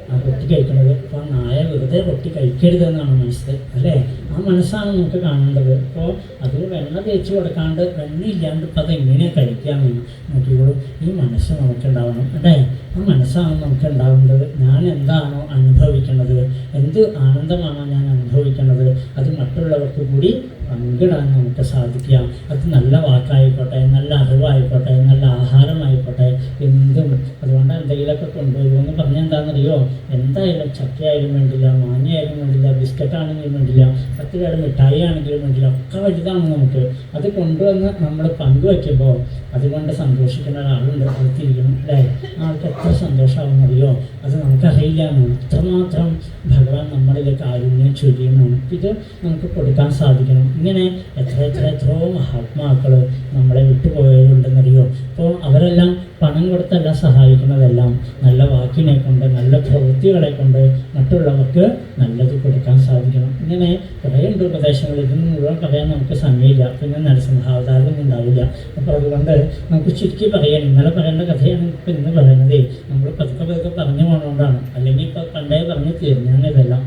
ആ റൊട്ടി കഴിക്കുന്നത്. അപ്പോൾ നായ വെറുതെ റൊട്ടി കഴിക്കരുതെന്നാണ് മനസ്സ് അല്ലേ? ആ മനസ്സാണ് നമുക്ക് കാണേണ്ടത്. അപ്പോൾ അതിൽ വെണ്ണ തേച്ച് കൊടുക്കാണ്ട് വെണ്ണ ഇല്ലാണ്ട് ഇപ്പം അതെങ്ങനെയാണ് കഴിക്കാമെന്ന് നോക്കിക്കോളൂ. ഈ മനസ്സ് നമുക്കുണ്ടാവണം അല്ലേ? ആ മനസ്സാണ് നമുക്ക് ഉണ്ടാവേണ്ടത്. ഞാൻ എന്താണോ അനുഭവിക്കുന്നത്, എന്ത് ആനന്ദമാണോ ഞാൻ അനുഭവിക്കുന്നത്, അത് മറ്റുള്ളവർക്ക് കൂടി പങ്കിടാൻ നമുക്ക് സാധിക്കുക. അത് നല്ല വാക്കായിക്കോട്ടെ, നല്ല അറിവായിക്കോട്ടെ, നല്ല ആഹാരമായിക്കോട്ടെ, എന്തും. അതുകൊണ്ട് എന്തെങ്കിലുമൊക്കെ കൊണ്ടുവരുമെന്ന് പറഞ്ഞാൽ എന്താണെന്നറിയോ, എന്തായാലും ചക്കയായാലും വേണ്ടില്ല, മാങ്ങയായാലും വേണ്ടില്ല, ബിസ്ക്കറ്റാണെങ്കിലും വേണ്ടില്ല, 10 രൂപയുടെ മിഠായി ആണെങ്കിലും വേണ്ടില്ല, ഒക്കെ വലുതാണ് നമുക്ക്. അത് കൊണ്ടുവന്ന് നമ്മൾ പങ്കുവയ്ക്കുമ്പോൾ അതുകൊണ്ട് സന്തോഷിക്കുന്ന ഒരാളുണ്ട് അടുത്തിരിക്കണം അല്ലേ? ആൾക്ക് എത്ര സന്തോഷമാകുന്നറിയോ, അത് നമുക്കറിയില്ല. അത്രമാത്രം ഭഗവാൻ നമ്മളിലെ കാരുണ്യം ചൊരിയണം. ഇത് നമുക്ക് കൊടുക്കാൻ സാധിക്കണം. ഇങ്ങനെ എത്രയോ മഹാത്മാക്കൾ നമ്മളെ വിട്ടുപോയവരുണ്ടെന്നറിയോ. അപ്പോൾ അവരെല്ലാം പണം കൊടുത്തല്ല സഹായിക്കുന്നതെല്ലാം, നല്ല വാക്കിനെ കൊണ്ട്, നല്ല പ്രവൃത്തികളെ കൊണ്ട് മറ്റുള്ളവർക്ക് നല്ലത് കൊടുക്കാൻ സാധിക്കണം. ഇങ്ങനെ കുറേ ഉണ്ട് ഉപദേശങ്ങൾ. ഇതിന് മുഴുവൻ പറയാൻ നമുക്ക് സമയമില്ല, പിന്നെ നരസിംഹാവതാരം ഉണ്ടാവില്ല. അപ്പോൾ അതുകൊണ്ട് നമുക്ക് ചുരുക്കി പറയാൻ, ഇന്നലെ പറയേണ്ട കഥയാണ് ഇപ്പോൾ ഇന്ന് പറയുന്നത്. നമ്മൾ പതുക്കെ പറഞ്ഞു പോകണോണ്ടാണ്, അല്ലെങ്കിൽ ഇപ്പോൾ പണ്ടേ പറഞ്ഞ് തീർന്നാണ് ഇതെല്ലാം.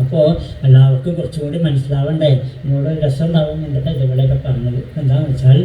അപ്പോൾ എല്ലാവർക്കും കുറച്ചും കൂടി മനസ്സിലാവണ്ടേ, എന്നോട് രസം ഉണ്ടാവും എൻ്റെ കഥകളെയൊക്കെ പറഞ്ഞത്. എന്താണെന്ന് വെച്ചാൽ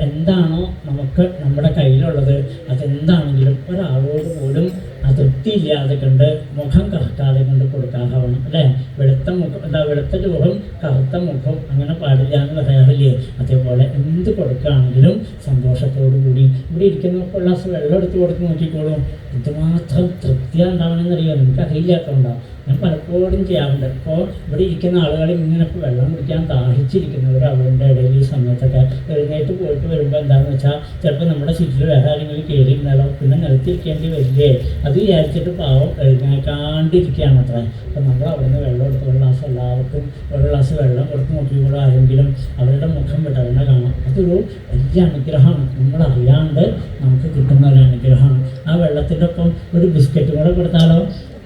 എന്താണോ നമുക്ക് നമ്മുടെ കയ്യിലുള്ളത് അതെന്താണെങ്കിലും ഒരാളോട് പോലും അതൃപ്തിയില്ലാതെ കണ്ട്, മുഖം കറക്കാതെ കൊണ്ട് കൊടുക്കാതാവണം അല്ലേ? വെളുത്ത ചോറും കറുത്ത മുഖം അങ്ങനെ പാടില്ല എന്ന് പറയാറില്ലേ? അതേപോലെ എന്ത് കൊടുക്കുകയാണെങ്കിലും സന്തോഷത്തോടു കൂടി. ഇവിടെ ഇരിക്കുന്നവർക്ക് ഉള്ള വെള്ളം എടുത്ത് കൊടുത്ത് നോക്കിക്കോളൂ, എന്തുമാത്രം തൃപ്തിയാണ് ഉണ്ടാവണമെന്നറിയോ? നമുക്കറിയില്ലാത്തതുകൊണ്ടാണ്. ഞാൻ പലപ്പോഴും ചെയ്യാറുണ്ട്. അപ്പോൾ ഇവിടെ ഇരിക്കുന്ന ആളുകൾ ഇങ്ങനെ ഇപ്പോൾ വെള്ളം കുടിക്കാൻ ദാഹിച്ചിരിക്കുന്നവർ അവരുടെ ഇടയിൽ ഈ സമയത്തൊക്കെ എഴുന്നേറ്റ് പോയിട്ട് വരുമ്പോൾ എന്താണെന്ന് വെച്ചാൽ ചിലപ്പോൾ നമ്മുടെ ചുറ്റിൽ വേറെ ആരെങ്കിലും കയറിയിരുന്നാലോ, പിന്നെ നിലത്തിരിക്കേണ്ടി വരില്ലേ, അത് വിചാരിച്ചിട്ട് പാവം എഴുന്നേക്കാണ്ടിരിക്കുകയാണ് അത്ര. അപ്പോൾ നമ്മൾ അവിടുന്ന് വെള്ളം എടുത്ത് ഒരു ഗ്ലാസ് എല്ലാവർക്കും ഒരു ഗ്ലാസ് വെള്ളം കൊടുത്ത് നോക്കിക്കൂടെ ആരെങ്കിലും അവരുടെ മുഖം വിടർന്ന് കാണാം. അതൊരു വലിയ അനുഗ്രഹമാണ്, നമ്മളറിയാണ്ട് നമുക്ക് കിട്ടുന്ന ഒരു അനുഗ്രഹമാണ്. ആ വെള്ളത്തിൻ്റെ ഒപ്പം ഒരു ബിസ്ക്കറ്റും കൂടെ കൊടുത്താലോ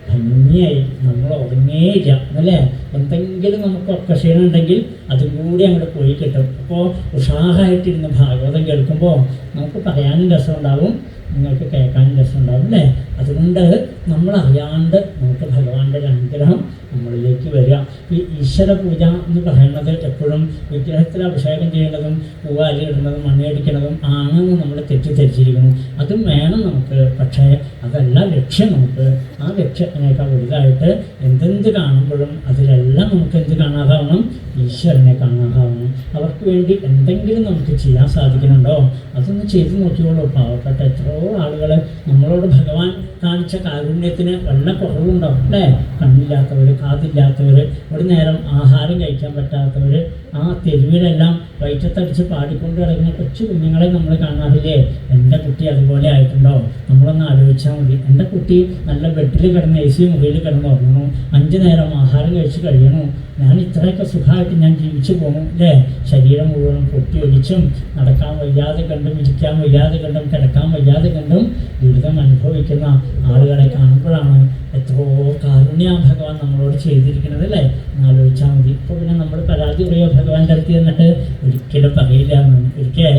ഭംഗിയായി, നമ്മൾ ഉറങ്ങേയില്ല അല്ലേ? എന്തെങ്കിലും നമുക്ക് ക്ഷീണം ഉണ്ടെങ്കിൽ അതും കൂടി അങ്ങോട്ട് പോയി കിട്ടും. അപ്പോൾ ഉഷാറായിട്ടിരുന്ന് ഭാഗവതം കേൾക്കുമ്പോൾ നമുക്ക് പറയാനും രസമുണ്ടാവും, നിങ്ങൾക്ക് കേൾക്കാനും രസമുണ്ടാവും അല്ലേ? അതുകൊണ്ട് നമ്മളറിയാണ്ട് നമുക്ക് ഭഗവാന്റെ ഒരു അനുഗ്രഹം നമ്മളിലേക്ക് വരിക. ഈ ഈശ്വര പൂജ എന്ന് പറയുന്നത് എപ്പോഴും വിഗ്രഹത്തിൽ അഭിഷേകം ചെയ്യുന്നതും പൂവാലി ഇടുന്നതും മണിയടിക്കുന്നതും ആണെന്ന് നമ്മൾ തെറ്റിദ്ധരിച്ചിരിക്കുന്നു. അതും വേണം നമുക്ക്, പക്ഷേ അതല്ല ലക്ഷ്യം. നമുക്ക് ആ ലക്ഷ്യത്തിനേക്കാൾ വലുതായിട്ട് എന്തെന്ത് കാണുമ്പോഴും അതിലെല്ലാം നമുക്ക് എന്ത് കാണാതാവണം? ഈശ്വരനെ കാണാതാവണം. അവർക്ക് വേണ്ടി എന്തെങ്കിലും നമുക്ക് ചെയ്യാൻ സാധിക്കുന്നുണ്ടോ അതൊന്ന് ചെയ്തു നോക്കിയോളൂ. പാവപ്പെട്ട എത്രയോ ആളുകൾ നമ്മളോട് ഭഗവാൻ കാണിച്ച കാരുണ്യത്തിന് വല്ല കുറവുണ്ടാവും അല്ലേ? കണ്ണില്ലാത്തവർ, കാതില്ലാത്തവർ, ഒരു നേരം ആഹാരം കഴിക്കാൻ പറ്റാത്തവർ, ആ തെരുവിലെല്ലാം വയറ്റത്തടിച്ച് പാടിക്കൊണ്ട് കിടക്കുന്ന കൊച്ചു കുഞ്ഞുങ്ങളെ നമ്മൾ കാണാറില്ലേ? എൻ്റെ കുട്ടി അതുപോലെ ആയിട്ടുണ്ടോ? നമ്മളൊന്ന് ആലോചിച്ചാൽ മതി. എൻ്റെ കുട്ടി നല്ല ബെഡിൽ കിടന്ന് AC മുറിയിൽ കിടന്ന് ഉറങ്ങണു, 5 നേരം ആഹാരം കഴിച്ച് കഴിയണു, ഞാൻ ഇത്രയൊക്കെ സുഖമായിട്ട് ഞാൻ ജീവിച്ചു പോകും അല്ലേ? ശരീരം മുഴുവനും പൊട്ടി ഒലിച്ചും നടക്കാൻ വയ്യാതെ കണ്ടും ഇരിക്കാൻ വയ്യാതെ കണ്ടും കിടക്കാൻ വയ്യാതെ കണ്ടും ദുരിതം അനുഭവിക്കുന്ന ആളുകളെ കാണുമ്പോഴാണ് എത്രയോ കാരുണ്യ ഭഗവാൻ നമ്മളോട് ചെയ്തിരിക്കുന്നത് അല്ലേ? ആലോചിച്ചാൽ മതി. ഇപ്പോൾ പിന്നെ നമ്മൾ പരാതി പറയുക ഭഗവാന്റെ അടുത്ത് ചെന്നിട്ട് ഒരിക്കലും പറയില്ല എന്നാണ്. ഒരിക്കൽ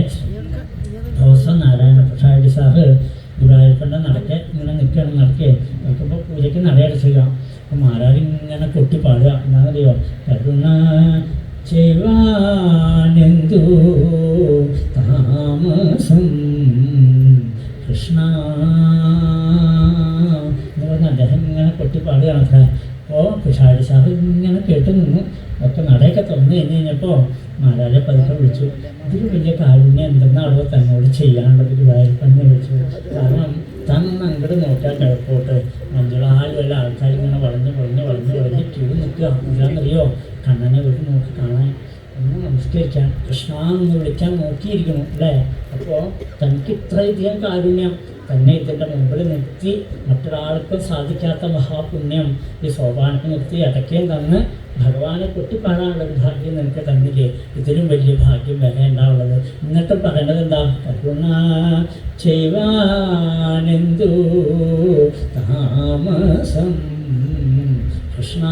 ദിവസം നാരായണ പ്രസാദ് സാറ് ഗുരുവായൂരപ്പൻ്റെ നടക്കെ ഇങ്ങനെ നിൽക്കുകയാണ്. നടക്കേ നോക്കുമ്പോൾ പൂജയ്ക്ക് നടയടച്ചുക. അപ്പം മാരാരിങ്ങനെ കൊട്ടി പാടുക. എന്താണെന്നറിയോ? കരുണ ചെയ്യുവാനെന്തു താമസം കൃഷ്ണ എന്ന് പറഞ്ഞ അദ്ദേഹം ഇങ്ങനെ കൊട്ടി പാടുകയാണ് അത്ര. അപ്പോൾ പിഷാരി സാറ് ഇങ്ങനെ കേട്ട് നിന്നു. ഒക്കെ നടയൊക്കെ തുറന്നു കഴിഞ്ഞപ്പോൾ മാരാരെ പതുക്കെ വിളിച്ചു. ഇതിൽ വലിയ കാരുണ്യം എന്തെന്നാണോ തന്നോട് ചെയ്യാനുള്ളത് ഗുരുവായൂരപ്പനെ വിളിച്ചു. കാരണം താൻ അങ്ങോട്ട് നോക്കിയാൽ കിഴക്കോട്ട് മഞ്ജുളാലും എല്ലാ ആൾക്കാരിങ്ങനെ വളഞ്ഞ് ക്യൂ നിൽക്കുക. എന്താണെന്നറിയോ? കണ്ണനെ ഒരു നോക്കി കാണാൻ ഒന്ന് നമസ്കരിക്കാൻ. കൃഷ്ണ എന്ന് വിളിക്കാൻ നോക്കിയിരിക്കുന്നു അല്ലേ. അപ്പോൾ തനിക്ക് ഇത്രയധികം കാരുണ്യം, തന്നെ ഇതിൻ്റെ മുമ്പിൽ നിർത്തി മറ്റൊരാൾക്കും സാധിക്കാത്ത മഹാപുണ്യം ഈ സോപാനത്തിൽ നിർത്തി ഇടയ്ക്കേം തന്ന് ഭഗവാനെ കൊട്ടിപ്പാടാനുള്ളൊരു ഭാഗ്യം നിനക്ക് തന്നില്ലേ, ഇതിലും വലിയ ഭാഗ്യം വേറെ ഉണ്ടാവുള്ളത്. എന്നിട്ടും പറയേണ്ടത് എന്താ, കരുണ ചെയ്വാനെന്തു താമസം കൃഷ്ണ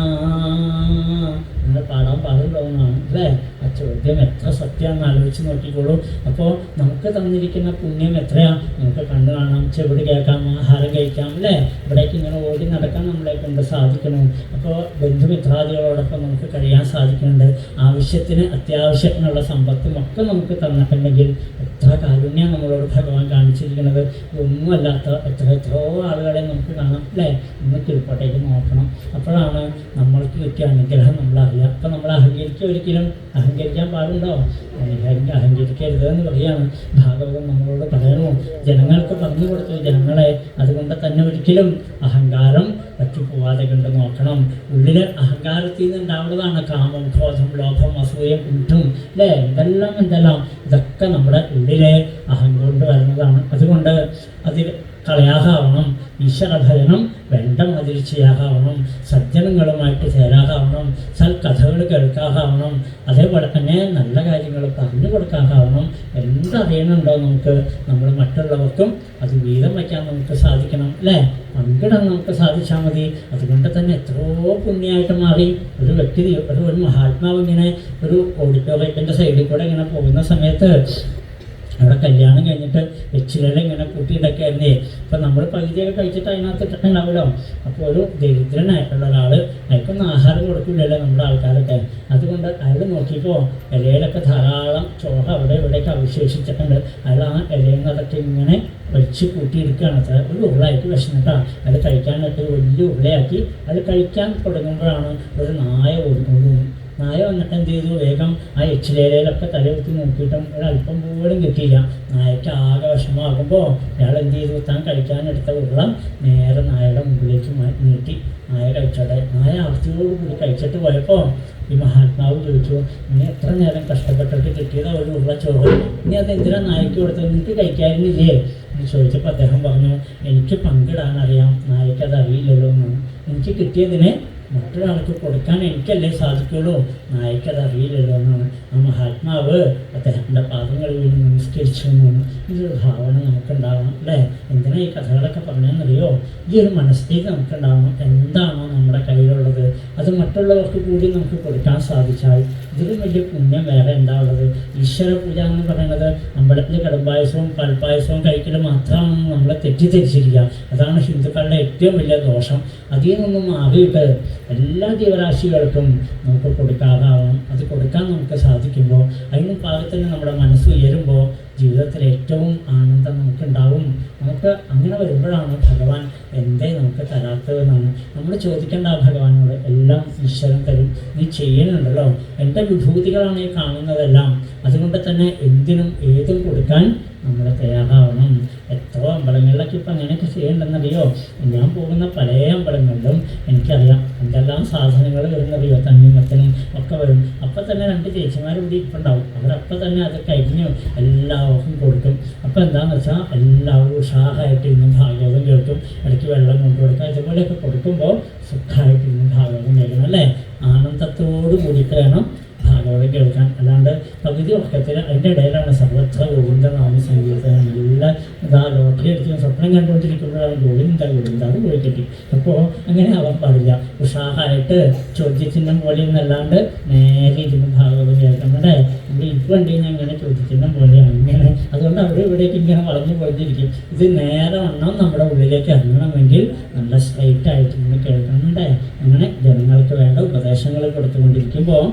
എന്ന് പാടാൻ പാടുള്ളതാണ് അല്ലേ. ആ ചോദ്യം എത്ര സത്യമാണെന്ന് ആലോചിച്ച് നോക്കിക്കോളൂ. അപ്പോൾ നമുക്ക് തന്നിരിക്കുന്ന പുണ്യം എത്രയാ, നമുക്ക് കണ്ണു കാണാം, ചെവിട് കേൾക്കാം, ആഹാരം കഴിക്കാം അല്ലേ, ഇവിടേക്ക് ഇങ്ങനെ ഓടി നടക്കാൻ നമ്മളെ കൊണ്ട് സാധിക്കണം. അപ്പോൾ ബന്ധുമിത്രാദികളോടൊപ്പം നമുക്ക് കഴിയാൻ സാധിക്കുന്നുണ്ട്. ആവശ്യത്തിന് അത്യാവശ്യത്തിനുള്ള സമ്പത്തും ഒക്കെ നമുക്ക് തന്നിട്ടുണ്ടെങ്കിൽ എത്ര കാരുണ്യം നമ്മളോട് ഭഗവാൻ കാണിച്ചിരിക്കുന്നത്. ഒന്നുമല്ലാത്ത എത്രയോ ആളുകളെ നമുക്ക് കാണാം അല്ലേ. ഇന്ന് കിഴപ്പോട്ടേക്ക് നോക്കണം, അപ്പോഴാണ് നമ്മൾക്ക് കിട്ടിയ അനുഗ്രഹം നമ്മളറിയാം. അപ്പം നമ്മൾ അഹങ്കരിക്കുക, ഒരിക്കലും അഹങ്കരിക്കാൻ പാടുണ്ടോ? അഹങ്കരിക്കരുത് എന്ന് പറയുകയാണ് ഭാഗവതം നമ്മളോട് പറയണു. ജനങ്ങൾക്ക് പറഞ്ഞു കൊടുത്തു, ജനങ്ങളെ അതുകൊണ്ട് തന്നെ ഒരിക്കലും അഹങ്കാരം പറ്റിപ്പോവാതെ കണ്ട് നോക്കണം. ഉള്ളിൽ അഹങ്കാരത്തിൽ നിന്ന് ഉണ്ടാവുന്നതാണ് കാമം, ക്രോധം, ലോഭം, അസൂയം, കുറ്റം അല്ലേ, എന്തെല്ലാം ഇതൊക്കെ നമ്മുടെ ഉള്ളിലെ അഹം കൊണ്ട് വരുന്നതാണ്. അതുകൊണ്ട് അതിൽ കളയാകാവണം, ഈശ്വരഭജനം വേണ്ട മാതിരി ചെയ്യാകാവണം, സജ്ജനങ്ങളുമായിട്ട് ചേരാകാവണം, സൽക്കഥകൾ കേൾക്കാകാവണം, അതേപോലെ തന്നെ നല്ല കാര്യങ്ങൾ പറഞ്ഞു കൊടുക്കാകാവണം. എന്തറിയണുണ്ടോ നമുക്ക്, നമ്മൾ മറ്റുള്ളവർക്കും അത് വീതം വയ്ക്കാൻ നമുക്ക് സാധിക്കണം അല്ലേ, പങ്കിടാൻ നമുക്ക് സാധിച്ചാൽ മതി. അതുകൊണ്ട് തന്നെ എത്രയോ പുണ്യമായിട്ട് മാറി. ഒരു വ്യക്തി, ഒരു മഹാത്മാവ് ഇങ്ങനെ ഒരു ഓഡിറ്റോറിയത്തിൻ്റെ സൈഡിൽ കൂടെ ഇങ്ങനെ പോകുന്ന സമയത്ത് അവിടെ കല്യാണം കഴിഞ്ഞിട്ട് വെച്ചിലെല്ലാം ഇങ്ങനെ കൂട്ടിയിട്ടൊക്കെയായിരുന്നേ. അപ്പം നമ്മൾ പകുതിയൊക്കെ കഴിച്ചിട്ട് അതിനകത്ത് ഇട്ടിട്ടുണ്ടാവുമല്ലോ. അപ്പോൾ ഒരു ദരിദ്രനായിട്ടുള്ള ഒരാൾ, അയാൾക്കൊന്നും ആഹാരം കൊടുക്കില്ലല്ലോ നമ്മുടെ ആൾക്കാരൊക്കെ. അതുകൊണ്ട് അയാൾ നോക്കിയപ്പോൾ ഇലയിലൊക്കെ ധാരാളം ചോറ അവിടെ ഇവിടെയൊക്കെ അവശേഷിച്ചിട്ടുണ്ട്. അയാൾ ആ ഇലയിൽ നിന്നതൊക്കെ ഇങ്ങനെ വലിച്ച് കൂട്ടിയെടുക്കുകയാണ്. അത്ര ഒരു ഉരുളായിട്ട് വിശന്നിട്ടാണ് അത് കഴിക്കാനായിട്ട് വലിയ ഉരുളയാക്കി അത് കഴിക്കാൻ തുടങ്ങുമ്പോഴാണ് ഒരു നായ ഓടുന്നത്. നായ വന്നിട്ട് എന്ത് ചെയ്തു, വേഗം ആ എച്ചിലേലയിലൊക്കെ തലകുത്തി നോക്കിയിട്ടും ഒരല്പം പോലും കിട്ടിയില്ല. നായക്ക് ആകെ വിഷമമാകുമ്പോൾ ഇയാൾ എന്ത് ചെയ്തു, താൻ കഴിക്കാനെടുത്ത ഉരുള നേരെ നായയുടെ മുമ്പിലേക്ക് നീട്ടി, നായ കഴിച്ചോട്ടെ. നായ ആർത്തിയോടുകൂടി കഴിച്ചിട്ട് പോയപ്പോൾ ഈ മഹാത്മാവ് ചോദിച്ചു, ഇനി എത്ര നേരം കഷ്ടപ്പെട്ടിട്ട് കിട്ടിയതാ ഒരു ഉരുള ചോറ്, ഇനി അതെന്തിനാ നായക്ക് കൊടുത്തത്, നിങ്ങൾക്ക് കഴിക്കാനില്ലേ എന്ന് ചോദിച്ചപ്പോൾ അദ്ദേഹം പറഞ്ഞു, എനിക്ക് പങ്കിടാനറിയാം, നായക്കത് അറിയില്ലല്ലോ എന്നാണ്. എനിക്ക് കിട്ടിയതിനെ മറ്റൊരാൾക്ക് കൊടുക്കാൻ എനിക്കല്ലേ സാധിക്കുള്ളൂ, നായിക്കത് അറിയില്ലല്ലോ എന്നാണ്. ആ മഹാത്മാവ് അദ്ദേഹത്തിൻ്റെ പാദങ്ങളിൽ വീണ് നമസ്കരിച്ചു എന്നാണ്. ഇതൊരു ഭാവന നമുക്കുണ്ടാവണം അല്ലേ. എന്തിനാ ഈ കഥകളൊക്കെ പറഞ്ഞതെന്നറിയോ, ഈ ഒരു മനസ്സിലേക്ക് നമുക്കുണ്ടാവണം. എന്താണോ നമ്മുടെ കയ്യിലുള്ളത് അത് മറ്റുള്ളവർക്ക് കൂടി നമുക്ക് കൊടുക്കാൻ സാധിച്ചാൽ ഇതിലും വലിയ പുണ്യം വേറെ എന്താ ഉള്ളത്. ഈശ്വര പൂജ എന്ന് പറയുന്നത് അമ്പലത്തിൽ കടുംപായസവും പാൽപ്പായസവും കഴിക്കൽ മാത്രമാണെന്ന് നമ്മളെ തെറ്റിദ്ധരിച്ചിരിക്കുക. അതാണ് ഹിന്ദുക്കളുടെ ഏറ്റവും വലിയ ദോഷം. അതിൽ നിന്നും മാറിയിട്ട് എല്ലാ ജീവരാശികൾക്കും നമുക്ക് കൊടുക്കാതാവണം. അത് കൊടുക്കാൻ നമുക്ക് സാധിക്കുമ്പോൾ അതിന് പാകത്തിന് നമ്മുടെ മനസ്സ് ഉയരുമ്പോൾ ജീവിതത്തിൽ ഏറ്റവും ആനന്ദം നമുക്കുണ്ടാവും. നമുക്ക് അങ്ങനെ വരുമ്പോഴാണ് ഭഗവാൻ എന്തേ നമുക്ക് തരാത്തതെന്നാണ് നമ്മൾ ചോദിക്കേണ്ട. ആ ഭഗവാനോട് എല്ലാം ഈശ്വരൻ തരും, നീ ചെയ്യുന്നുണ്ടല്ലോ, എൻ്റെ വിഭൂതികളാണ് ഈ കാണുന്നതെല്ലാം. അതുകൊണ്ട് തന്നെ എന്തിനും ഏതും കൊടുക്കാൻ നമ്മൾ തയ്യാറാവണം. എത്രയോ അമ്പലങ്ങളിലൊക്കെ ഇപ്പം അങ്ങനെയൊക്കെ ചെയ്യേണ്ടെന്നറിയോ. ഞാൻ പോകുന്ന പല അമ്പലങ്ങളിലും എനിക്കറിയാം എന്തെല്ലാം സാധനങ്ങൾ വരുന്നറിയോ, തണ്ണിമത്തനും ഒക്കെ വരും. അപ്പം തന്നെ 2 ചേച്ചിമാർ ഇവിടെ ഇപ്പം ഉണ്ടാവും. അവരപ്പം തന്നെ അത് കഴിഞ്ഞു എല്ലാവർക്കും കൊടുക്കും. അപ്പം എന്താണെന്ന് വെച്ചാൽ എല്ലാവരും ഉഷാറായിട്ട് ഇന്നും ഭാഗവതം കേൾക്കും, ഇടയ്ക്ക് വെള്ളം കൊണ്ടുകൊടുക്കുക, ഇതുപോലെയൊക്കെ കൊടുക്കുമ്പോൾ സുഖമായിട്ട് ഇന്നും ഭാഗവതം കേൾക്കണം അല്ലേ. ആനന്ദത്തോടു കൂടിയിട്ട് വേണം ഭാഗവതം കേൾക്കാൻ. അല്ലാണ്ട് പകുതി ഉറക്കത്തിൽ അതിൻ്റെ ഇടയിലാണ് സർവത്ര ഗോവിന്ദനാമ സംഗീതം. നല്ല ഇതാ ലോട്ടറി അടിച്ച് സ്വപ്നം കണ്ടുകൊണ്ടിരിക്കുമ്പോഴാണ് ഗോവിന്ദ അത് പോയി കിട്ടി. അപ്പോൾ അങ്ങനെ ആവാൻ പാടില്ല. ഉഷാറായിട്ട് ചോദ്യചിഹ്നം പോലെ എന്നല്ലാണ്ട് നേരെ ഇരുന്ന് ഭാഗവതം കേൾക്കണം അല്ലേ. നമ്മൾ ഇപ്പം കണ്ടു കഴിഞ്ഞാൽ ഇങ്ങനെ ചോദ്യചിഹ്നം പോലെയാണ് ഇങ്ങനെ. അതുകൊണ്ട് അവിടെ ഇവിടേക്ക് ഇങ്ങനെ വളഞ്ഞു പോയിരിക്കും. ഇത് നേരെ വണ്ണം നമ്മുടെ ഉള്ളിലേക്ക് ഇറങ്ങണമെങ്കിൽ നല്ല സ്ട്രൈറ്റ് ആയിട്ട് ഇങ്ങനെ കേൾക്കണമെന്നേ. അങ്ങനെ ജനങ്ങൾക്ക് വേണ്ട ഉപദേശങ്ങൾ കൊടുത്തുകൊണ്ടിരിക്കുമ്പോൾ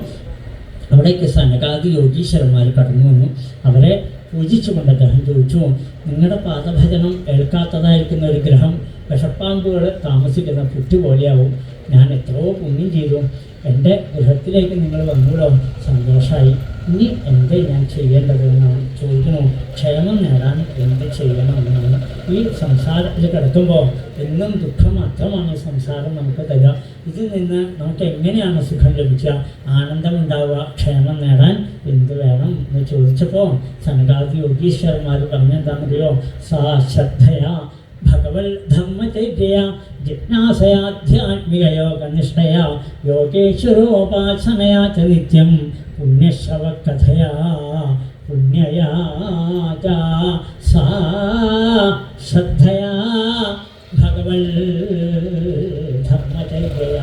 അവിടേക്ക് സനകാദി യോഗീശ്വരന്മാർ കടന്നു വന്നു. അവരെ പൂജിച്ചുകൊണ്ട് അദ്ദേഹം ചോദിച്ചു, നിങ്ങളുടെ പാദഭജനം ഏൽക്കാത്തതായിരിക്കുന്ന ഒരു ഗ്രഹം വിഷപ്പാമ്പുകൾ താമസിക്കുന്ന പുറ്റുപോലെയാവും. ഞാൻ എത്രയോ പുണ്യം ചെയ്തു, എൻ്റെ ഗൃഹത്തിലേക്ക് നിങ്ങൾ വന്നൂടോ, സന്തോഷമായി. ഇനി എന്ത് ഞാൻ ചെയ്യേണ്ടത് എന്നാണ് ചോദിക്കണു. ക്ഷേമം നേടാൻ എന്ത് ചെയ്യണം എന്നാണ്. ഈ സംസാരത്തിൽ കിടക്കുമ്പോൾ എന്നും ദുഃഖം മാത്രമാണ് ഈ സംസാരം നമുക്ക് തരിക. ഇതിൽ നിന്ന് നമുക്ക് എങ്ങനെയാണ് സുഖം ലഭിക്കുക, ആനന്ദമുണ്ടാവുക, ക്ഷേമം നേടാൻ എന്ത് വേണം എന്ന് ചോദിച്ചപ്പോൾ സനകാദി യോഗീശ്വരന്മാർ പറഞ്ഞെന്താണെന്നറിയോ? സാ ശ്രദ്ധയാ ഭഗവത് ധർമ്മചര്യ ജിജ്ഞാസയാധ്യാത്മികയോഗനിഷ്ഠയാ യോഗേശ്വരോപാസനയാ ച നിത്യം പുണ്യശ്രവകഥയാ പുണ്യയാ ച സാ ശ്രദ്ധയാ ഭഗവത് ധർമ്മചര്യ.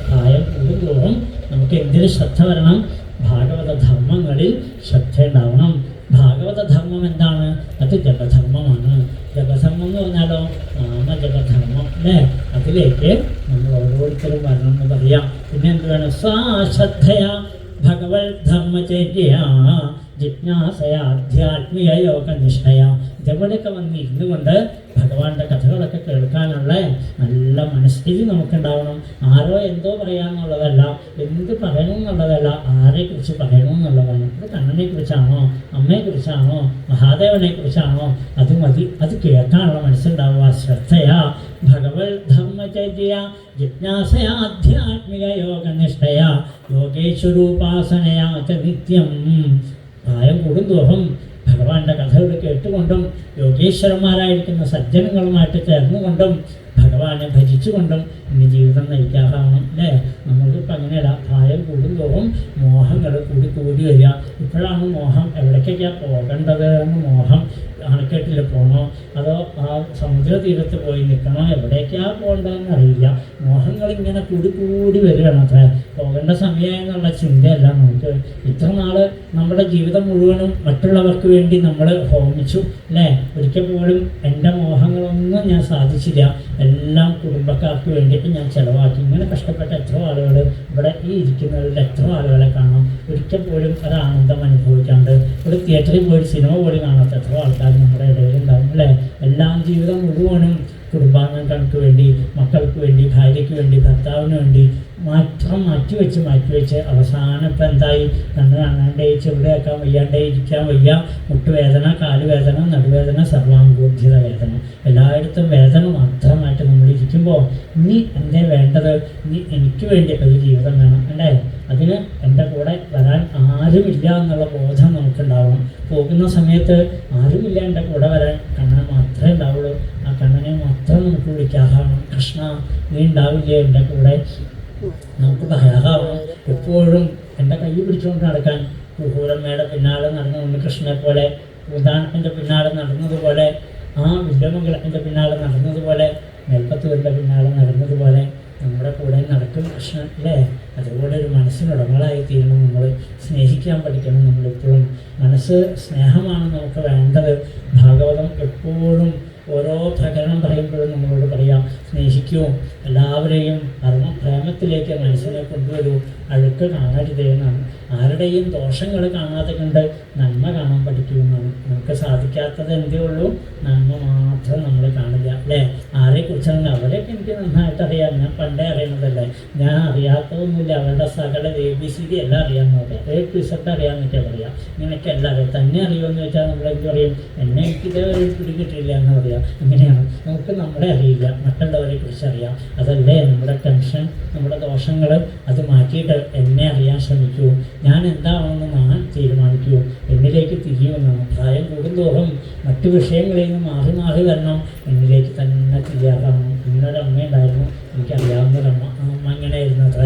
പ്രായം കൂടുന്തോറും നമുക്ക് എന്തിന് ശ്രദ്ധ വരണം? ഭാഗവത ധർമ്മങ്ങളിൽ ശ്രദ്ധ ഉണ്ടാവണം. ഭാഗവത ധർമ്മം എന്താണ്? അത് ജപധർമ്മമാണ്. ജപധർമ്മം എന്ന് പറഞ്ഞാലോ നാമജപധർമ്മം അല്ലേ? അതിലേക്ക് നമ്മൾ ഓരോരുത്തരും വരണം എന്ന് പറയാം. പിന്നെ എന്ത് വേണം? സാ ശ്രദ്ധയ ഭഗവത് ധർമ്മചര്യ ജിജ്ഞാസയാധ്യാത്മിക യോഗനിഷ്ഠയ. ഇതേപോലെയൊക്കെ വന്നിരുന്നു കൊണ്ട് ഭഗവാന്റെ കഥകളൊക്കെ കേൾക്കാനുള്ള നല്ല മനസ്ഥിതി നമുക്കുണ്ടാവണം. ആരോ എന്തോ പറയാമെന്നുള്ളതല്ല, എന്ത് പറയണമെന്നുള്ളതല്ല, ആരെക്കുറിച്ച് പറയണമെന്നുള്ളതാണ്. ഇത് കണ്ണനെ കുറിച്ചാണോ, അമ്മയെക്കുറിച്ചാണോ, മഹാദേവനെ കുറിച്ചാണോ, അത് മതി. അത് കേൾക്കാനുള്ള മനസ്സുണ്ടാവുക. ശ്രദ്ധയാ ഭഗവത് ധർമ്മചര്യ ജിജ്ഞാസയാധ്യാത്മിക യോഗനിഷ്ഠയ യോഗേശ്വരൂപാസനയാ ച നിത്യം. പ്രായം കൂടുന്തോറും ഭഗവാന്റെ കഥകൾ കേട്ടുകൊണ്ടും യോഗേശ്വരന്മാരായിരിക്കുന്ന സജ്ജനങ്ങളുമായിട്ട് ചേർന്നുകൊണ്ടും ഭഗവാനെ ഭജിച്ചുകൊണ്ടും ഇനി ജീവിതം നയിക്കാറാവണം അല്ലേ? നമ്മൾക്കിപ്പോൾ അങ്ങനെയല്ല. പ്രായം കൂടുന്തോറും മോഹങ്ങൾ കൂടി വരിക. ഇപ്പോഴാണ് മോഹം എവിടേക്കൊക്കെയാണ് പോകേണ്ടത് എന്ന് മോഹം. അണക്കെട്ടിൽ പോകണോ അതോ ആ സമുദ്ര തീരത്ത് പോയി നിൽക്കണോ, എവിടേക്കാണ് പോകേണ്ടതെന്ന് അറിയില്ല. മോഹങ്ങളിങ്ങനെ കൂടി വരികയാണ്. അത്ര പോകേണ്ട സമയമെന്നുള്ള ചിന്തയല്ല നമുക്ക്. ഇത്ര നാൾ നമ്മുടെ ജീവിതം മുഴുവനും മറ്റുള്ളവർക്ക് വേണ്ടി നമ്മൾ ഹോമിച്ചു അല്ലേ? ഒരിക്കൽ പോലും എൻ്റെ മോഹങ്ങളൊന്നും ഞാൻ സാധിച്ചില്ല. എല്ലാം കുടുംബക്കാർക്ക് വേണ്ടിയിട്ട് ഞാൻ ചിലവാക്കി. ഇങ്ങനെ കഷ്ടപ്പെട്ട എത്ര ആളുകൾ ഇവിടെ ഈ ഇരിക്കുന്നവരിൽ എത്ര ആളുകളെ കാണാം. ഒരിക്കൽ പോലും ഒരാനന്ദം അനുഭവിക്കാണ്ട് ഒരു തിയേറ്ററിൽ പോയി സിനിമ പോലും കാണാത്ത എത്ര ആൾക്കാർ നമ്മുടെ ഇടയിലുണ്ടാവും അല്ലേ? എല്ലാം ജീവിതം മുഴുവനും കുടുംബാംഗങ്ങൾക്ക് വേണ്ടി, മക്കൾക്ക് വേണ്ടി, ഭാര്യയ്ക്ക് വേണ്ടി, ഭർത്താവിന് വേണ്ടി മാത്രം മാറ്റിവെച്ച് അവസാനം ഇപ്പം എന്തായി? കണ്ണ് കാണാണ്ടേ, ചെവിടെയാക്കാൻ വയ്യാണ്ടേ, ഇരിക്കാൻ വയ്യ, മുട്ടുവേദന, കാലുവേദന, നടുവേദന, സർവാംഗോദ്ധിത വേദന, എല്ലായിടത്തും വേദന മാത്രമായിട്ട് നമ്മൾ ഇരിക്കുമ്പോൾ ഇനി എന്തേ വേണ്ടത്? ഇനി എനിക്ക് വേണ്ടി ഒരു ജീവിതം വേണം അല്ലേ? അതിന് എൻ്റെ കൂടെ വരാൻ ആരുമില്ല എന്നുള്ള ബോധം നമുക്കുണ്ടാവണം. പോകുന്ന സമയത്ത് ആരുമില്ല എൻ്റെ കൂടെ വരാൻ, കണ്ണൻ മാത്രമേ ഉണ്ടാവുള്ളൂ. ആ കണ്ണനെ മാത്രം നമുക്ക് വിളിക്കാറാവണം. കൃഷ്ണ നീ ഉണ്ടാവില്ലേ എൻ്റെ കൂടെ? നമുക്ക് പറയാറാവണം. എപ്പോഴും എൻ്റെ കൈ പിടിച്ചുകൊണ്ട് നടക്കാൻ, കുഹൂരമ്മയുടെ പിന്നാലെ നടന്ന ഉണ്ണികൃഷ്ണനെ പോലെ, ഉദാനത്തിൻ്റെ പിന്നാലെ നടന്നതുപോലെ, ആ വില്യമംഗലത്തിൻ്റെ പിന്നാലെ നടന്നതുപോലെ, മേൽപ്പത്തൂരിൻ്റെ പിന്നാലെ നടന്നതുപോലെ നമ്മുടെ കൂടെ നടക്കും കൃഷ്ണൻ അല്ലേ? അതുപോലെ ഒരു മനസ്സിനുടമകളായി തീരണം. നമ്മൾ സ്നേഹിക്കാൻ പഠിക്കണം. നമ്മളെപ്പോഴും മനസ്സ് സ്നേഹമാണ് നമുക്ക് വേണ്ടത്. ഭാഗവതം എപ്പോഴും ഓരോ പ്രകരണം പറയുമ്പോഴും നമ്മളോട് പറയാം, സ്നേഹിക്കൂ, എല്ലാവരെയും പ്രേമത്തിലേക്ക് മനസ്സിനെ കൊണ്ടുവരൂ, അഴുക്ക് കാണരുതേ എന്നാണ്. ആരുടെയും ദോഷങ്ങൾ കാണാതെ കണ്ട് നന്മ കാണാൻ പഠിക്കുമെന്നാണ്. നമുക്ക് സാധിക്കാത്തത് എന്തേ ഉള്ളൂ? നന്മ മാത്രം നമ്മൾ കാണില്ല അല്ലേ? ആരെക്കുറിച്ചാണ്? അവരെയൊക്കെ എനിക്ക് നന്നായിട്ട് അറിയാം. ഞാൻ പണ്ടേ അറിയുന്നതല്ലേ. ഞാൻ അറിയാത്തതൊന്നുമില്ല. അവരുടെ സകല ABCD എല്ലാം അറിയാമെന്ന് പറയാം. A-Z അറിയാമെന്നൊക്കെ പറയാം. ഇങ്ങനെയൊക്കെ എല്ലാം അറിയാം. തന്നെ അറിയുമെന്ന് വെച്ചാൽ നമ്മളെന്ത് പറയും? എന്നെ എനിക്കിതേവരെ പിടികിട്ടില്ല എന്ന് പറയാം. അങ്ങനെയാണ്. നമുക്ക് നമ്മളെ അറിയില്ല, മറ്റുള്ളവരെ കുറിച്ച് അറിയാം. അതല്ലേ നമ്മുടെ ടെൻഷൻ, നമ്മുടെ ദോഷങ്ങൾ. അത് മാറ്റിയിട്ട് എന്നെ അറിയാൻ ശ്രമിക്കൂ. ഞാൻ എന്താണെന്ന് ഞാൻ തീരുമാനിക്കൂ. എന്നിലേക്ക് തിരിയുമെന്നാണ്. പ്രായം കൂടുന്തോറും മറ്റു വിഷയങ്ങളിൽ നിന്ന് മാറി വരണം. എന്നിലേക്ക് തന്നെ തിരിയാറാണ്. ഇങ്ങനൊരമ്മയുണ്ടായിരുന്നു, എനിക്കറിയാവുന്നൊരമ്മ. ആ അമ്മ ഇങ്ങനെയായിരുന്നു അത്ര.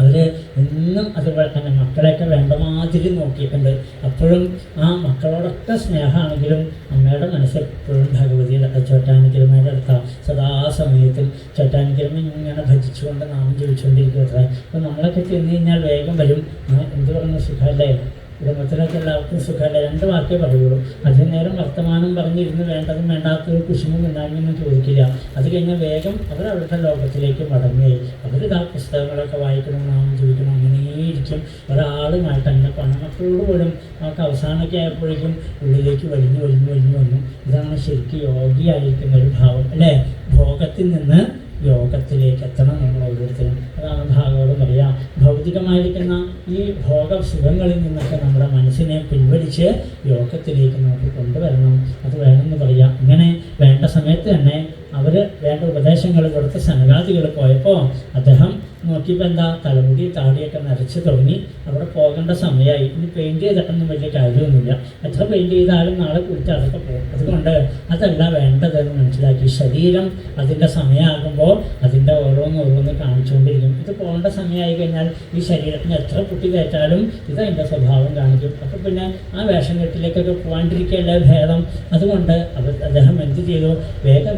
അവർ എന്നും അതുപോലെ തന്നെ മക്കളെയൊക്കെ വേണ്ട മാതിരി നോക്കിയിട്ടുണ്ട്. അപ്പോഴും ആ മക്കളോടൊക്കെ സ്നേഹമാണെങ്കിലും അമ്മയുടെ മനസ്സെപ്പോഴും ഭഗവതിയുടെ ചോറ്റാനിക്കരമ്മയുടെ അടുത്താണ്. സദാസമയത്തും ചോറ്റാനിക്കരമ്മ ഇങ്ങനെ ഭജിച്ചുകൊണ്ട് നാമം ജപിച്ചുകൊണ്ടിരിക്കും അത്ര. അപ്പോൾ നമ്മളൊക്കെ ചെന്ന് കഴിഞ്ഞാൽ വേഗം വരും. എന്ത് പറയുന്ന സുഖമല്ലേ? കുടുംബത്തിലൊക്കെ എല്ലാവർക്കും സുഖമല്ലേ? 2 വാക്കേ പറയുള്ളൂ. അധികം നേരം വർത്തമാനം പറഞ്ഞിരുന്ന് വേണ്ടതും വേണ്ടാത്തൊരു കുശുമ്പും ഉണ്ടാകുമെന്ന് ചോദിക്കില്ല. അത് കഴിഞ്ഞാൽ വേഗം അവർ അവരുടെ ലോകത്തിലേക്ക് മടങ്ങുകയായി. അവരിതാ പുസ്തകങ്ങളൊക്കെ വായിക്കണം, നാമം ചോദിക്കണം, അങ്ങനെയിരിക്കും. ഒരാളുമായിട്ട് അങ്ങനെ പണമക്കളോട് പോലും നമുക്ക് അവസാനമൊക്കെ ആയപ്പോഴേക്കും ഉള്ളിലേക്ക് വലിഞ്ഞു വന്നു. ഇതാണ് ശരിക്കും യോഗിയായിരിക്കുന്ന ഒരു ഭാവം അല്ലേ? ഭോഗത്തിൽ നിന്ന് യോഗത്തിലേക്ക് എത്തണം നമ്മൾ ഓരോരുത്തരും. അതാണ് ഭാഗവതം പറയാം. ഭൗതികമായിരിക്കുന്ന ഈ ഭോഗ സുഖങ്ങളിൽ നിന്നൊക്കെ നമ്മുടെ മനസ്സിനെ പിൻവലിച്ച് യോഗത്തിലേക്ക് നമുക്ക് കൊണ്ടുവരണം. അത് വേണമെന്ന് പറയാം. ഇങ്ങനെ വേണ്ട സമയത്ത് തന്നെ അവർ വേണ്ട ഉപദേശങ്ങൾ കൊടുത്ത സനകാദികൾ പോയപ്പോൾ അദ്ദേഹം നോക്കിയപ്പോൾ എന്താ, തലമുടി താടിയൊക്കെ നരച്ച് തുടങ്ങി. അവിടെ പോകേണ്ട സമയമായി. ഇനി പെയിൻറ്റ് ചെയ്തിട്ടൊന്നും വലിയ കാര്യമൊന്നുമില്ല. എത്ര പെയിൻറ്റ് ചെയ്താലും നാളെ കുറിച്ച് അതൊക്കെ പോകും. അതുകൊണ്ട് അതല്ല വേണ്ടതെന്ന് മനസ്സിലാക്കി. ശരീരം അതിൻ്റെ സമയമാകുമ്പോൾ അതിൻ്റെ ഓരോന്ന് കാണിച്ചുകൊണ്ടിരിക്കും. ഇത് പോകേണ്ട സമയമായി കഴിഞ്ഞാൽ ഈ ശരീരത്തിന് എത്ര കുട്ടി കയറ്റാലും ഇതതിൻ്റെ സ്വഭാവം കാണിക്കും. അപ്പോൾ പിന്നെ ആ വേഷം കെട്ടിലേക്കൊക്കെ പോകാണ്ടിരിക്കുകയല്ലേ ഭേദം. അതുകൊണ്ട് അദ്ദേഹം എന്ത് ചെയ്തു, വേഗം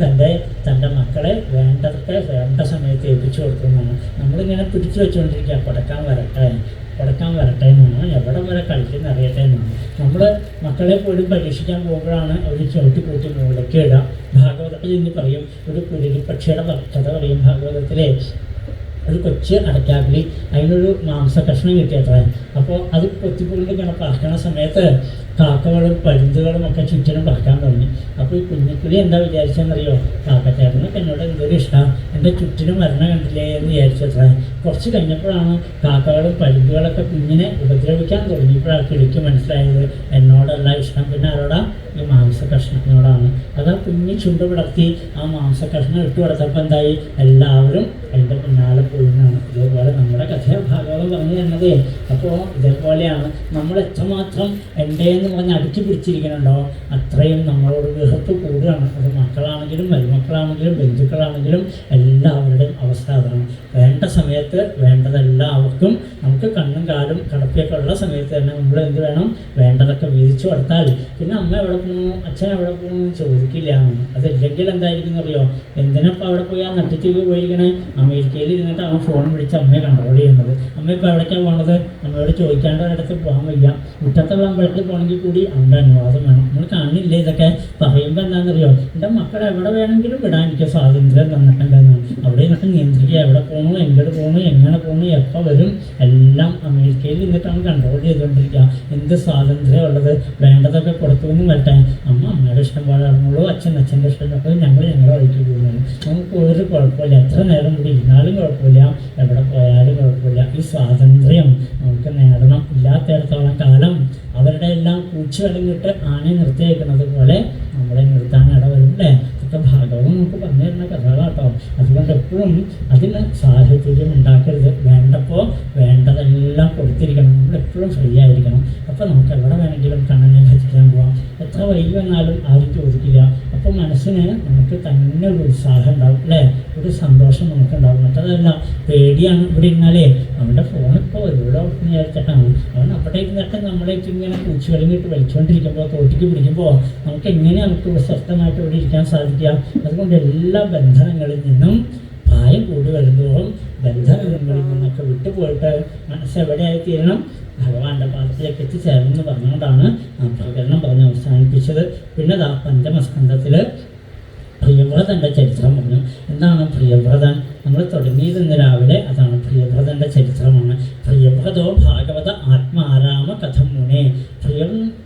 തൻ്റെ മക്കളെ വേണ്ട സമയത്ത് ഏൽപ്പിച്ചു കൊടുക്കുന്നതാണ്. നമ്മളിങ്ങനെ പിടിച്ചു വെച്ചുകൊണ്ടിരിക്കുക, പടക്കാൻ വരട്ടെ എന്നാണ്, എവിടെ വരെ കളിക്കുന്ന അറിയട്ടെ എന്നാണ്. നമ്മൾ മക്കളെ പോലും പരീക്ഷിക്കാൻ പോകുമ്പോഴാണ് അവർ ചവിട്ടി കൂട്ടി മുകളിലേക്ക് ഇടുക. ഭാഗവതത്തിൽ ഇന്ന് പറയും, ഒരു കുരുതിപ്പക്ഷിയുടെ കഥ പറയും ഭാഗവതത്തിലെ. ഒരു കൊച്ച് അടയ്ക്കാക്കിളി, അതിനൊരു മാംസകഷ്ണം കിട്ടിയത്രേ. അപ്പോൾ അത് കൊത്തിപ്പുള്ളിൽ ഇങ്ങനെ പറക്കണ സമയത്ത് കാക്കകളും പരുന്തുകളും ഒക്കെ ചുറ്റിനും പറക്കാൻ തുടങ്ങി. അപ്പോൾ ഈ കുഞ്ഞിക്കിളി എന്താ വിചാരിച്ചെന്നറിയോ, കാക്കച്ചേട്ടനൊക്കെ എന്നോട് എന്തൊരു ഇഷ്ടമാണ്, എൻ്റെ ചുറ്റിനും മരണ കണ്ടില്ലേ എന്ന് വിചാരിച്ചത്രേ. കുറച്ച് കഴിഞ്ഞപ്പോഴാണ് കാക്കകളും പരുന്തുകളൊക്കെ കുഞ്ഞിനെ ഉപദ്രവിക്കാൻ തുടങ്ങിയപ്പോഴാണ് കിളിക്ക് മനസ്സിലായത് എന്നോടല്ല ഇഷ്ടം, പിന്നെ ആരോടാ, ഈ മാംസകഷ്ണത്തിനോടാണ്. അതാ കുഞ്ഞ് ചുണ്ട് വിടർത്തി ആ മാംസകഷ്ണം ഇട്ട് കൊടുത്തപ്പോൾ എന്തായി, എല്ലാവരും എൻ്റെ പിന്നാലെ പോയിരുന്നാണ്. ഇതേപോലെ നമ്മുടെ കഥ ഭാഗവതം പറഞ്ഞു തരുന്നത്. അപ്പോൾ ഇതേപോലെയാണ് നമ്മൾ എത്രമാത്രം എൻ്റെ എന്ന് പറഞ്ഞ് അടുക്കി പിടിച്ചിരിക്കണുണ്ടോ അത്രയും നമ്മളോട് വെറുപ്പ് കൂടുകയാണ്. അത് മക്കളാണെങ്കിലും മരുമക്കളാണെങ്കിലും ബന്ധുക്കളാണെങ്കിലും എല്ലാവരുടെയും അവസ്ഥ അതാണ്. വേണ്ട സമയത്ത് വേണ്ടതെല്ലാവർക്കും നമുക്ക് കണ്ണും കാലും കടപ്പിയൊക്കെ ഉള്ള സമയത്ത് തന്നെ നമ്മൾ എന്ത് വേണം, വേണ്ടതൊക്കെ വീതിച്ചു കൊടുത്താൽ പിന്നെ അമ്മ എവിടെ പോകുന്നു, അച്ഛൻ എവിടെ പോകുന്നു എന്ന് ചോദിക്കില്ല. അതില്ലെങ്കിൽ എന്തായിരിക്കും അറിയോ, എന്തിനപ്പോൾ അവിടെ പോയി ആ നട്ടിച്ച് പോയിരിക്കണേ, അമേരിക്കയിൽ ഇരുന്നിട്ട് അവൻ ഫോൺ വിളിച്ച് അമ്മയെ കൺട്രോൾ ചെയ്യുന്നത്. അമ്മ ഇപ്പോൾ എവിടേക്കാണ് പോകണത്, അമ്മയോട് ചോദിക്കാണ്ട് ഒരിടത്ത് പോകാൻ വയ്യ. മുറ്റത്തുള്ള അമ്പലത്തിൽ പോകണമെങ്കിൽ കൂടി അവൻ്റെ അനുവാദം വേണം. നമ്മൾ കാണില്ല ഇതൊക്കെ പറയുമ്പോൾ എന്താണെന്നറിയോ, എൻ്റെ മക്കളെ എവിടെ വേണമെങ്കിലും വിടാൻ എനിക്ക് സ്വാതന്ത്ര്യം തന്നിട്ടുണ്ടെന്നാണ്. അവിടെ നിന്നൊക്കെ നിയന്ത്രിക്കുക, എവിടെ പോകണു, എങ്ങോട്ട് പോകണു, എങ്ങനെ പോകണു, എപ്പോൾ വരും, എല്ലാം അമേരിക്കയിൽ നിന്നിട്ടാണ് കൺട്രോൾ ചെയ്തുകൊണ്ടിരിക്കുക. എന്ത് സ്വാതന്ത്ര്യം ഉള്ളത്, വേണ്ടതൊക്കെ കൊടുത്തു എന്ന് വരട്ടെ. അമ്മയുടെ ഇഷ്ടം പോലെ നടന്നുള്ളൂ, അച്ഛൻ്റെ ഇഷ്ടം, അപ്പോൾ ഞങ്ങളുടെ വഴിക്ക് പോകുന്നത്. നമുക്ക് ഒരു കുഴപ്പമില്ല, എത്ര നേരം കൂടി ഇരുന്നാലും കുഴപ്പമില്ല, എവിടെ പോയാലും കുഴപ്പമില്ല. ഈ സ്വാതന്ത്ര്യം നമുക്ക് നേടണം. ഇല്ലാത്തിടത്തോളം കാലം അവരുടെ എല്ലാം കൂച്ചു വലിഞ്ഞിട്ട് ആനയെ നിർത്തിയേക്കുന്നത് പോലെ നമ്മളെ നിർത്താൻ ഇടവരും അല്ലേ. ഇതൊക്കെ ഭാഗവതം നമുക്ക് പറഞ്ഞു തരുന്ന കഥകളാട്ടോ. അതുകൊണ്ട് എപ്പോഴും അതിന് സാഹചര്യം ഉണ്ടാക്കരുത്. വേണ്ടപ്പോൾ വേണ്ടതെല്ലാം കൊടുത്തിരിക്കണം. നമ്മളെപ്പോഴും ഫ്രീ ആയിരിക്കണം. അപ്പോൾ നമുക്ക് എവിടെ വേണമെങ്കിലും കണ്ണനെ ഭജിക്കാൻ പോവാം. എത്ര വൈകി വന്നാലും ആരും ചോദിക്കില്ല. അപ്പോൾ മനസ്സിന് നമുക്ക് തന്നെ ഒരു ഉത്സാഹം ഉണ്ടാവും അല്ലേ, ഒരു സന്തോഷം നമുക്കുണ്ടാവും. മറ്റതല്ല പേടിയാണ്. ഇവിടെ ഇരുന്നാലേ അവൻ്റെ ഫോണിപ്പോൾ ഒരുവിടെ വിചാരിച്ചിട്ടാണ് അവൻ അവിടെ ഇരുന്നിട്ട് നമ്മളേക്ക് ഇങ്ങനെ പൂച്ചു വലിഞ്ഞിട്ട് വലിച്ചുകൊണ്ടിരിക്കുമ്പോൾ തോട്ടിക്ക് പിടിക്കുമ്പോൾ നമുക്ക് എങ്ങനെ നമുക്ക് സ്വസ്ഥമായിട്ട് ഇവിടെ ഇരിക്കാൻ സാധിക്കുക. അതുകൊണ്ട് എല്ലാ ബന്ധനങ്ങളിൽ നിന്നും പ്രായം കൂടി വരുന്നതോറും ബന്ധനങ്ങളിൽ നിന്നൊക്കെ വിട്ടുപോയിട്ട് മനസ്സെവിടെയായി തീരണം, ഭഗവാന്റെ പാദത്തിലേക്ക് എത്തിച്ചേർന്നെന്ന് പറഞ്ഞുകൊണ്ടാണ് ആ പ്രകടനം പറഞ്ഞ് അവസാനിപ്പിച്ചത്. പിന്നെ പഞ്ചമസ്കന്ധത്തിൽ പ്രിയവ്രതൻ്റെ ചരിത്രം പറഞ്ഞു. എന്താണ് പ്രിയവ്രതൻ? നമ്മൾ തുടങ്ങിയത് ഇന്ന് രാവിലെ അതാണ്. പ്രിയവ്രതൻ്റെ ചരിത്രമാണ്. പ്രിയവ്രതോ ഭാഗവത ആത്മാരാമ കഥം മുനെ.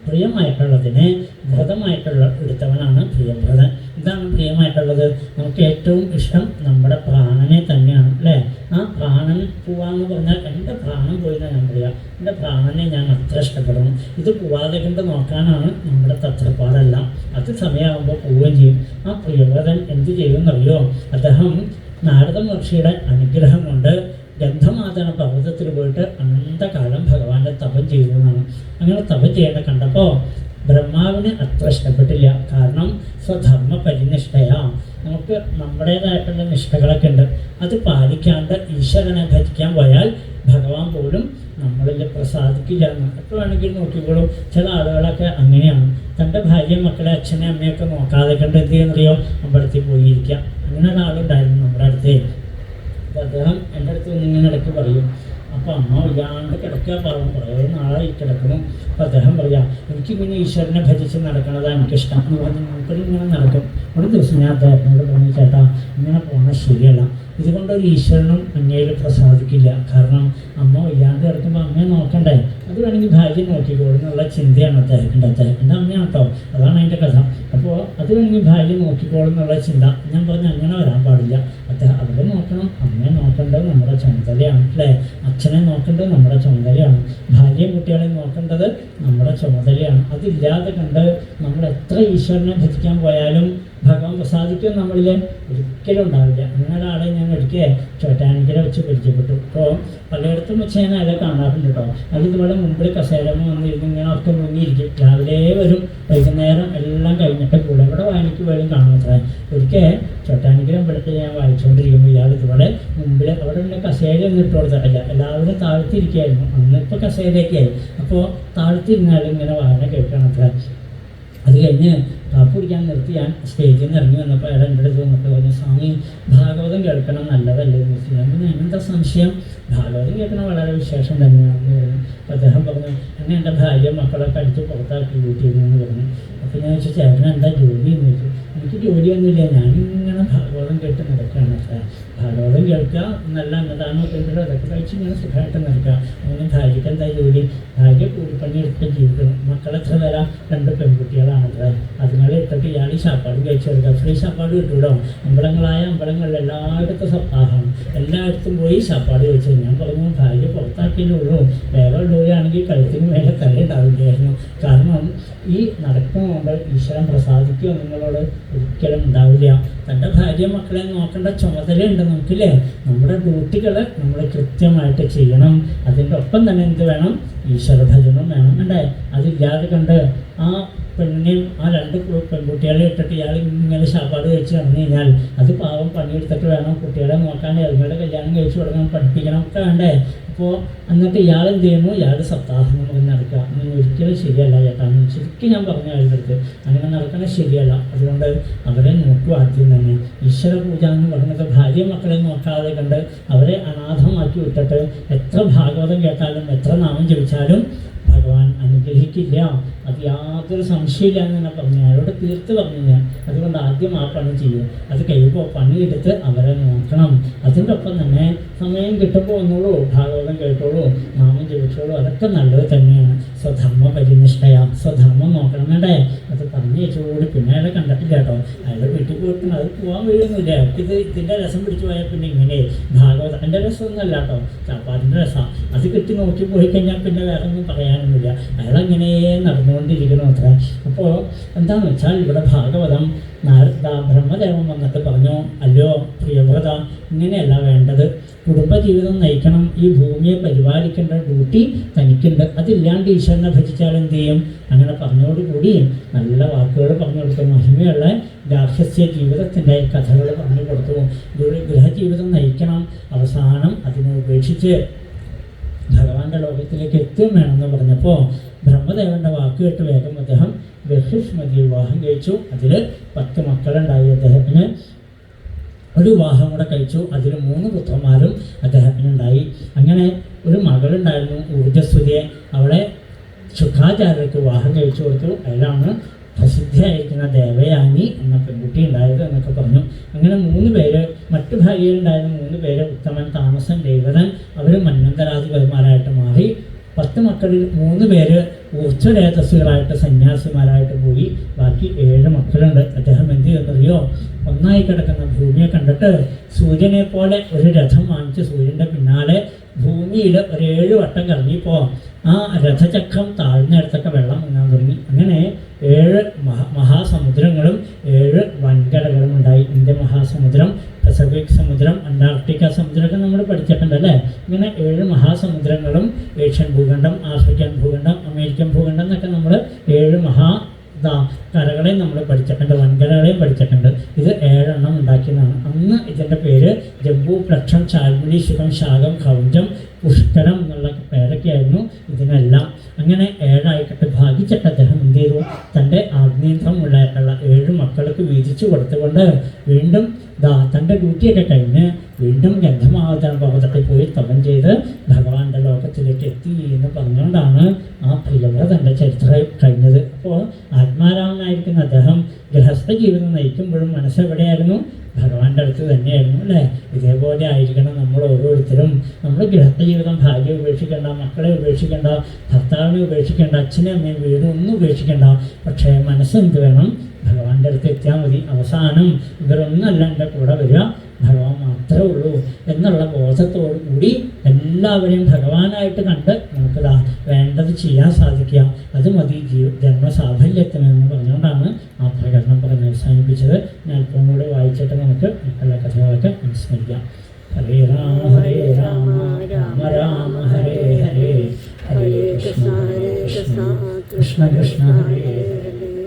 പ്രിയമായിട്ടുള്ളതിനെ വ്രതമായിട്ടുള്ള എടുത്തവനാണ് പ്രിയവ്രതൻ. എന്താണ് പ്രിയമായിട്ടുള്ളത്? നമുക്ക് ഏറ്റവും ഇഷ്ടം നമ്മുടെ പ്രാണനെ തന്നെയാണ് അല്ലേ. ആ പ്രാണൻ പോവാന്ന് പറഞ്ഞാൽ എൻ്റെ പ്രാണൻ പോയിന്നാണ് ഞാൻ പറയുക. എൻ്റെ പ്രാണനെ ഞാൻ അത്ര ഇഷ്ടപ്പെടുന്നു. ഇത് പോവാതെ കൊണ്ട് നോക്കാനാണ് നമ്മുടെ തത്രപ്പാടെല്ലാം. അത് സമയമാകുമ്പോൾ പോവുകയും ചെയ്യും. ആ പ്രിയവ്രതൻ എന്ത് ചെയ്യുമെന്നറിയോ, അദ്ദേഹം നാരദ മഹർഷിയുടെ അനുഗ്രഹം കൊണ്ട് ഗന്ധമാദന പർവ്വതത്തിൽ പോയിട്ട് അനന്തകാലം ഭഗവാന്റെ തപം ചെയ്തു എന്നാണ്. അങ്ങനെ തപം ചെയ്യേണ്ട കണ്ടപ്പോൾ ബ്രഹ്മാവിന് അത്ര ഇഷ്ടപ്പെട്ടില്ല. കാരണം സ്വധർമ്മ പരിനിഷ്ഠയാ. നമുക്ക് നമ്മുടേതായിട്ടുള്ള നിഷ്ഠകളൊക്കെ ഉണ്ട്. അത് പാലിക്കാണ്ട് ഈശ്വരനെ ഭജിക്കാൻ പോയാൽ ഭഗവാൻ പോലും നമ്മളിൽ പ്രസാദിക്കില്ല എന്ന്. എപ്പോൾ വേണമെങ്കിലും നോക്കിക്കോളും. ചില ആളുകളൊക്കെ അങ്ങനെയാണ്. തൻ്റെ ഭാര്യ മക്കളെ അച്ഛനെ അമ്മയൊക്കെ നോക്കാതെ കണ്ട് എന്ത് ചെയ്യുന്നറിയോ, അമ്പലത്തിൽ പോയിരിക്കാം. അങ്ങനെ ഒരാളുണ്ടായിരുന്നു നമ്മുടെ അടുത്തേ. അപ്പോൾ അദ്ദേഹം എൻ്റെ അടുത്ത് ഇങ്ങനെ ഇടയ്ക്ക് പറയും. അപ്പോൾ അമ്മ വയ്യാണ്ട് കിടക്കുക പാവം, കുറേ നാളായി കിടക്കണം. അപ്പോൾ അദ്ദേഹം പറയാം, എനിക്കിങ്ങനെ ഈശ്വരനെ ഭജിച്ച് നടക്കണതാണ് എനിക്കിഷ്ടം എന്ന് പറഞ്ഞ് നമുക്കിങ്ങനെ നടക്കും. ഒരു ദിവസം ഞാൻ അദ്ദേഹത്തിനോട് പറഞ്ഞു, ചേട്ടാ ഇങ്ങനെ പോകണത് ശരിയല്ല. ഇതുകൊണ്ടൊരു ഈശ്വരനും അങ്ങയിൽ പ്രസാദിക്കില്ല. കാരണം അമ്മ വയ്യാണ്ട് കിടക്കുമ്പോൾ അമ്മയെ നോക്കണ്ടേ. അത് വേണമെങ്കിൽ ഭാര്യ നോക്കിക്കോളും എന്നുള്ള ചിന്തയാണ് അദ്ദേഹത്തിൻ്റെ അമ്മയാണ് കേട്ടോ, അതാണ് അതിൻ്റെ കഥ. അപ്പോൾ അത് വേണമെങ്കിൽ ഭാര്യ നോക്കിക്കോളും എന്നുള്ള ചിന്ത. ഞാൻ പറഞ്ഞു അങ്ങനെ വരാൻ പാടില്ല, അവരെ നോക്കണം, അമ്മയെ നോക്കേണ്ടത് നമ്മുടെ ചുമതലയാണ് അല്ലേ, അച്ഛനെ നോക്കേണ്ടത് നമ്മുടെ ചുമതലയാണ്, ഭാര്യയും കുട്ടികളെയും നോക്കേണ്ടത് നമ്മുടെ ചുമതലയാണ്. അതില്ലാതെ കണ്ട് നമ്മൾ എത്ര ഈശ്വരനെ ഭജിക്കാൻ പോയാലും ഭഗവാൻ പ്രസാദിക്കും നമ്മളിൽ ഒരിക്കലും ഉണ്ടാവില്ല. അങ്ങനെ ഒരാളെ ഞാൻ ഒരിക്കൽ ചോറ്റാനിക്കര വെച്ച് പരിചയപ്പെട്ടു. ഇപ്പോൾ പലയിടത്തും വെച്ച് ഞാൻ അതിലെ കാണാറുണ്ട് കേട്ടോ. അത് ഇതുപോലെ മുമ്പിൽ കസേരമ വന്നിരുന്ന് ഇങ്ങനെ ഒക്കെ മുങ്ങിയിരിക്കും. രാവിലെ വരും, വൈകുന്നേരം എല്ലാം കഴിഞ്ഞിട്ട് കൂടെ ഇവിടെ വായനയ്ക്ക് പോലും കാണാത്ര. ഒരിക്കൽ ചോറ്റാനിക്കര ഇവിടുത്തെ ഞാൻ വായിച്ചുകൊണ്ടിരിക്കുമ്പോൾ ഇയാൾ ഇതുപോലെ മുമ്പിൽ അവിടെ പിന്നെ കസേരയൊന്നും ഇട്ട് കൊടുത്തിട്ടില്ല, എല്ലാവരും താഴ്ത്തിരിക്കുകയായിരുന്നു. അന്നിപ്പോൾ കസേരയൊക്കെയായി. അപ്പോൾ താഴ്ത്തിരുന്നാലും ഇങ്ങനെ വായന കേൾക്കണത്ര. അത് കഴിഞ്ഞ് കാപ്പ് കുടിക്കാൻ നിർത്തി ഞാൻ സ്റ്റേജിൽ നിന്ന് ഇറങ്ങി വന്നപ്പോൾ അയാൾ എൻ്റെ അടുത്ത് വന്നിട്ട് പറഞ്ഞു, സ്വാമി ഭാഗവതം കേൾക്കണം നല്ലതല്ലേ എന്ന് ചോദിച്ചു. ഞാൻ എന്താ സംശയം, ഭാഗവതം കേൾക്കണം വളരെ വിശേഷം തന്നെയാണെന്ന് പറഞ്ഞു. അപ്പോൾ അദ്ദേഹം പറഞ്ഞു, എന്നെ എൻ്റെ ഭാര്യ മക്കളൊക്കെ അടിച്ച് പുറത്താക്കി വീട്ടിൽ നിന്ന് പറഞ്ഞു. അപ്പോൾ ഞാൻ ചോദിച്ചു, ചേട്ടന് എന്താ ജോലി എന്ന് ചോദിച്ചു. എനിക്ക് ജോലിയൊന്നുമില്ല, ഞാനിങ്ങനെ ഭാഗവതം കേട്ട് നടക്കുകയാണ്. ഭാഗവതം കേൾക്കുക, നല്ല അന്നദാനം കേട്ടിട്ട് അതൊക്കെ കഴിച്ച് ഇങ്ങനെ സുഖമായിട്ട് നടക്കുക. അങ്ങനെ ഭാര്യയ്ക്ക് എന്താ ജോലി, ഭാര്യ കൂലിപ്പണി എടുത്ത് ജീവിക്കണം. മക്കളെത്ര തരാം, 2 പെൺകുട്ടികളാണത്ര. അതുങ്ങളെ ഇട്ടിട്ട് ഇയാൾ ശാപ്പാടും കഴിച്ചു കൊടുക്കുക. ഫ്രീ ശാപ്പാട് കിട്ടുമല്ലോ, അമ്പലങ്ങളായ അമ്പലങ്ങളിൽ എല്ലായിടത്തും സപ്താഹമാണ്, എല്ലായിടത്തും പോയി ശാപ്പാട് കഴിച്ചു. ഞാൻ പറഞ്ഞു, ഭാര്യ പുറത്താക്കിയേ ഉള്ളൂ, വേറെ ഉള്ളവരാണെങ്കിൽ കഴുത്തിന് മേലെ തലയുണ്ടാവില്ലായിരുന്നു. കാരണം ഈ നടക്കുന്നുണ്ട് ഈശ്വരൻ പ്രസാദിക്കുക നിങ്ങളോട് ഒരിക്കലും ഉണ്ടാവില്ല. തൻ്റെ ഭാര്യ മക്കളെ നോക്കേണ്ട ചുമതലയുണ്ട് നമുക്കില്ലേ. നമ്മുടെ ഡ്യൂട്ടികൾ നമ്മൾ കൃത്യമായിട്ട് ചെയ്യണം. അതിൻ്റെ ഒപ്പം തന്നെ എന്ത് വേണം, ഈശ്വര ഭജനം വേണം. വേണ്ടേ, അതില്ലാതെ കണ്ട് ആ പെണ്ണിനെയും ആ 2 പെൺകുട്ടികളെ ഇട്ടിട്ട് ഇയാൾ ഇങ്ങനെ ശാപ്പാട് കഴിച്ച് നടന്നു കഴിഞ്ഞാൽ അത് പാവം പണിയെടുത്തിട്ട് വേണം കുട്ടികളെ നോക്കാൻ, ഇയാളുടെ കല്യാണം കഴിച്ചു കൊടുക്കണം, പഠിപ്പിക്കണം ഒക്കെ വേണ്ടേ. അപ്പോൾ എന്നിട്ട് ഇയാൾ എന്ത് ചെയ്യുന്നു, ഇയാൾ സപ്താഹം പറഞ്ഞ് നടക്കുക. അങ്ങനെ ഒരിക്കലും ശരിയല്ല ചേട്ടാ, ശരിക്കും ഞാൻ പറഞ്ഞ അയാളുടെ അടുത്ത് അങ്ങനെ നടക്കുന്നത് ശരിയല്ല. അതുകൊണ്ട് അവരെ നോക്കുക ആദ്യം തന്നെ. ഈശ്വര പൂജ എന്ന് പറയുന്നത് ഭാര്യ മക്കളെ നോക്കാതെ കണ്ട് അവരെ അനാഥമാക്കി വിട്ടിട്ട് എത്ര ഭാഗവതം കേട്ടാലും എത്ര നാമം ജപിച്ചാലും ഭഗവാൻ അനുഗ്രഹിക്കില്ല. അത് യാതൊരു സംശയമില്ല എന്ന് തന്നെ പറഞ്ഞു, അയാളോട് തീർത്ത് പറഞ്ഞു ഞാൻ. അതുകൊണ്ട് ആദ്യം ആ പണി ചെയ്യും, അത് കഴിയുമ്പോൾ പണിയെടുത്ത് അവരെ നോക്കണം. അതിൻ്റെ ഒപ്പം തന്നെ സമയം കിട്ടുമ്പോൾ ഒന്നുള്ളൂ ഭാഗവതം കേട്ടോളൂ, നാമം ജപിച്ചോളൂ, അതൊക്കെ നല്ലത് തന്നെയാണ്. സ്വധർമ്മ പരിനിഷ്ഠയാ, സ്വധർമ്മം നോക്കണം വേണ്ടേ. അത് പറഞ്ഞു വെച്ചോട് പിന്നെ അയാളെ കണ്ടിട്ടില്ല കേട്ടോ. അയാളെ വീട്ടിൽ പോയിട്ട് അത് പോകാൻ കഴിയുന്നില്ല. ഇതിൻ്റെ രസം പിടിച്ചു പോയാൽ പിന്നെ ഇങ്ങനെ ഭാഗവതം എൻ്റെ രസമൊന്നുമല്ല കേട്ടോ, ചാപ്പാടിൻ്റെ രസമാണ്. അത് കിട്ടി നോക്കി പോയി കഴിഞ്ഞാൽ പിന്നെ വേറെ ഒന്നും പറയാനൊന്നുമില്ല. അയാളങ്ങനെ നടന്നുകൊണ്ടിരിക്കണം അത്ര. അപ്പോൾ എന്താണെന്ന് വെച്ചാൽ ഇവിടെ ഭാഗവതം ബ്രഹ്മദേവൻ വന്നിട്ട് പറഞ്ഞു, അല്ലയോ പ്രിയവ്രത, ഇങ്ങനെയല്ല വേണ്ടത്, കുടുംബജീവിതം നയിക്കണം, ഈ ഭൂമിയെ പരിപാലിക്കേണ്ട ഡ്യൂട്ടി തനിക്കുണ്ട്. അതില്ലാണ്ട് ഈശ്വരനെ ഭജിച്ചാൽ എന്ത് ചെയ്യും? അങ്ങനെ പറഞ്ഞോടുകൂടി നല്ല വാക്കുകൾ പറഞ്ഞു കൊടുത്തു, മഹിമയുള്ള രാക്ഷസ്യ ജീവിതത്തിൻ്റെ കഥകൾ പറഞ്ഞു കൊടുത്തു. ഗൃഹജീവിതം നയിക്കണം, അവസാനം അതിനെ ഉപേക്ഷിച്ച് ഭഗവാന്റെ ലോകത്തിലേക്ക് എത്തുകയും വേണമെന്ന് പറഞ്ഞപ്പോൾ ബ്രഹ്മദേവൻ്റെ വാക്ക് കേട്ട് വേഗം അദ്ദേഹം ബഹുഷ്മതി വിവാഹം കഴിച്ചു. അതിൽ 10 മക്കളുണ്ടായി അദ്ദേഹത്തിന്. ഒരു വിവാഹം കൂടെ കഴിച്ചു, അതിൽ 3 പുത്രന്മാരും അദ്ദേഹത്തിനുണ്ടായി. അങ്ങനെ ഒരു മകളുണ്ടായിരുന്നു ഊർജ്ജസ്വതിയെ, അവളെ ശുക്രാചാര്യർക്ക് വിവാഹം കഴിച്ചു കൊടുത്തു. അയാളാണ് പ്രസിദ്ധിയായിരിക്കുന്ന ദേവയാനി എന്ന പെൺകുട്ടി ഉണ്ടായത് എന്നൊക്കെ പറഞ്ഞു. അങ്ങനെ 3 പേര്, മറ്റു ഭാര്യയിലുണ്ടായിരുന്ന 3 പേര് ഉത്തമൻ, താമസൻ, ദേവതൻ, അവർ മന്വന്തരാധിപന്മാരായിട്ട് മാറി. 10 മക്കളിൽ 3 പേര് ഊർജ്ജരേതസ്സുകളായിട്ട് സന്യാസിമാരായിട്ട് പോയി. ബാക്കി 7 മക്കളുണ്ട്. അദ്ദേഹം എന്ത് ചെയ്യുന്നറിയോ, ഒന്നായി കിടക്കുന്ന ഭൂമിയെ കണ്ടിട്ട് സൂര്യനെ പോലെ ഒരു രഥം വാങ്ങിച്ച് സൂര്യൻ്റെ പിന്നാലെ ഭൂമിയിൽ ഒരു 7 വട്ടം കറങ്ങിയപ്പോൾ ആ രഥചക്രം താഴ്ന്നിടത്തൊക്കെ വെള്ളം മുങ്ങാൻ തുടങ്ങി. അങ്ങനെ 7 മഹാസമുദ്രങ്ങളും 7 വൻകരകളും ഉണ്ടായി. ഇന്ത്യൻ മഹാസമുദ്രം, പസഫിക് സമുദ്രം, അന്റാർട്ടിക്ക സമുദ്രമൊക്കെ നമ്മൾ പഠിച്ചിട്ടുണ്ടല്ലേ. ഇങ്ങനെ 7 മഹാസമുദ്രങ്ങളും ഏഷ്യൻ ഭൂഖണ്ഡം, ആഫ്രിക്കൻ ഭൂഖണ്ഡം, അമേരിക്കൻ ഭൂഖണ്ഡം എന്നൊക്കെ നമ്മൾ 7 കരകളെയും നമ്മൾ പഠിച്ചിട്ടുണ്ട്, വൻകരകളെയും പഠിച്ചിട്ടുണ്ട്. ഇത് 7 എണ്ണം ഉണ്ടാക്കിയതാണ്. അന്ന് ഇതിൻ്റെ പേര് ജംബു, പ്ലക്ഷം, ചാൽമുടി, ശുഖം, ശാഖം, കൗഞ്ചം, പുഷ്കരം എന്നുള്ള പേരൊക്കെയായിരുന്നു ഇതിനെല്ലാം. അങ്ങനെ 7 ആയിക്കട്ടെ ഭാഗിച്ചിട്ട് അദ്ദേഹം എന്ത് ചെയ്തു, തൻ്റെ ആഗ്നേയമുള്ളതായിട്ടുള്ള 7 മക്കൾക്ക് വീതിച്ചു കൊടുത്തുകൊണ്ട് വീണ്ടും തൻ്റെ ഡ്യൂട്ടിയൊക്കെ കഴിഞ്ഞ് വീണ്ടും ഗന്ധമാവതത്തിൽ പോയി തപം ചെയ്ത് ഭഗവാന്റെ ലോകത്തിലേക്ക് എത്തി എന്ന് പറഞ്ഞുകൊണ്ടാണ് ആ പ്രിയവ്രതൻ്റെ ചരിത്രം കഴിഞ്ഞത്. അപ്പോൾ ആത്മാരാമനായിരിക്കുന്ന അദ്ദേഹം ഗൃഹസ്ഥ ജീവിതം നയിക്കുമ്പോഴും മനസ്സെവിടെയായിരുന്നു? ഭഗവാന്റെ അടുത്ത് തന്നെയായിരുന്നു അല്ലേ? ഇതേപോലെ ആയിരിക്കണം നമ്മൾ ഓരോരുത്തരും. നമ്മൾ ഗൃഹസ്ഥ ജീവിതം, ഭാര്യ ഉപേക്ഷിക്കേണ്ട, മക്കളെ ഉപേക്ഷിക്കേണ്ട, ഭർത്താവിനെ ഉപേക്ഷിക്കേണ്ട, അച്ഛനും അമ്മയും വീടും ഒന്നും ഉപേക്ഷിക്കേണ്ട. പക്ഷേ മനസ്സെന്ത് വേണം? ഭഗവാന്റെ അടുത്ത് എത്തിയാൽ മതി. അവസാനം ഇവരൊന്നല്ല എൻ്റെ കൂടെ വരിക, ഭഗവാൻ മാത്രമേ ഉള്ളൂ എന്നുള്ള ബോധത്തോടു കൂടി എല്ലാവരെയും ഭഗവാനായിട്ട് കണ്ട് നമുക്കിതാ വേണ്ടത് ചെയ്യാൻ സാധിക്കുക. അത് മതി ജന്മസാഫല്യത്തിനെന്ന് പറഞ്ഞുകൊണ്ടാണ് ആ പ്രകടനം പറഞ്ഞ് അവസാനിപ്പിച്ചത്. ഞാൻ അല്പം കൂടെ വായിച്ചിട്ട് നമുക്ക് മക്കളുടെ കഥകളൊക്കെ അനുസ്മരിക്കാം. ഹരേ രാമ രാമ രാമ ഹരേ ഹരേ, ഹരേ കൃഷ്ണ കൃഷ്ണ കൃഷ്ണ ഹരേ ഹരേ.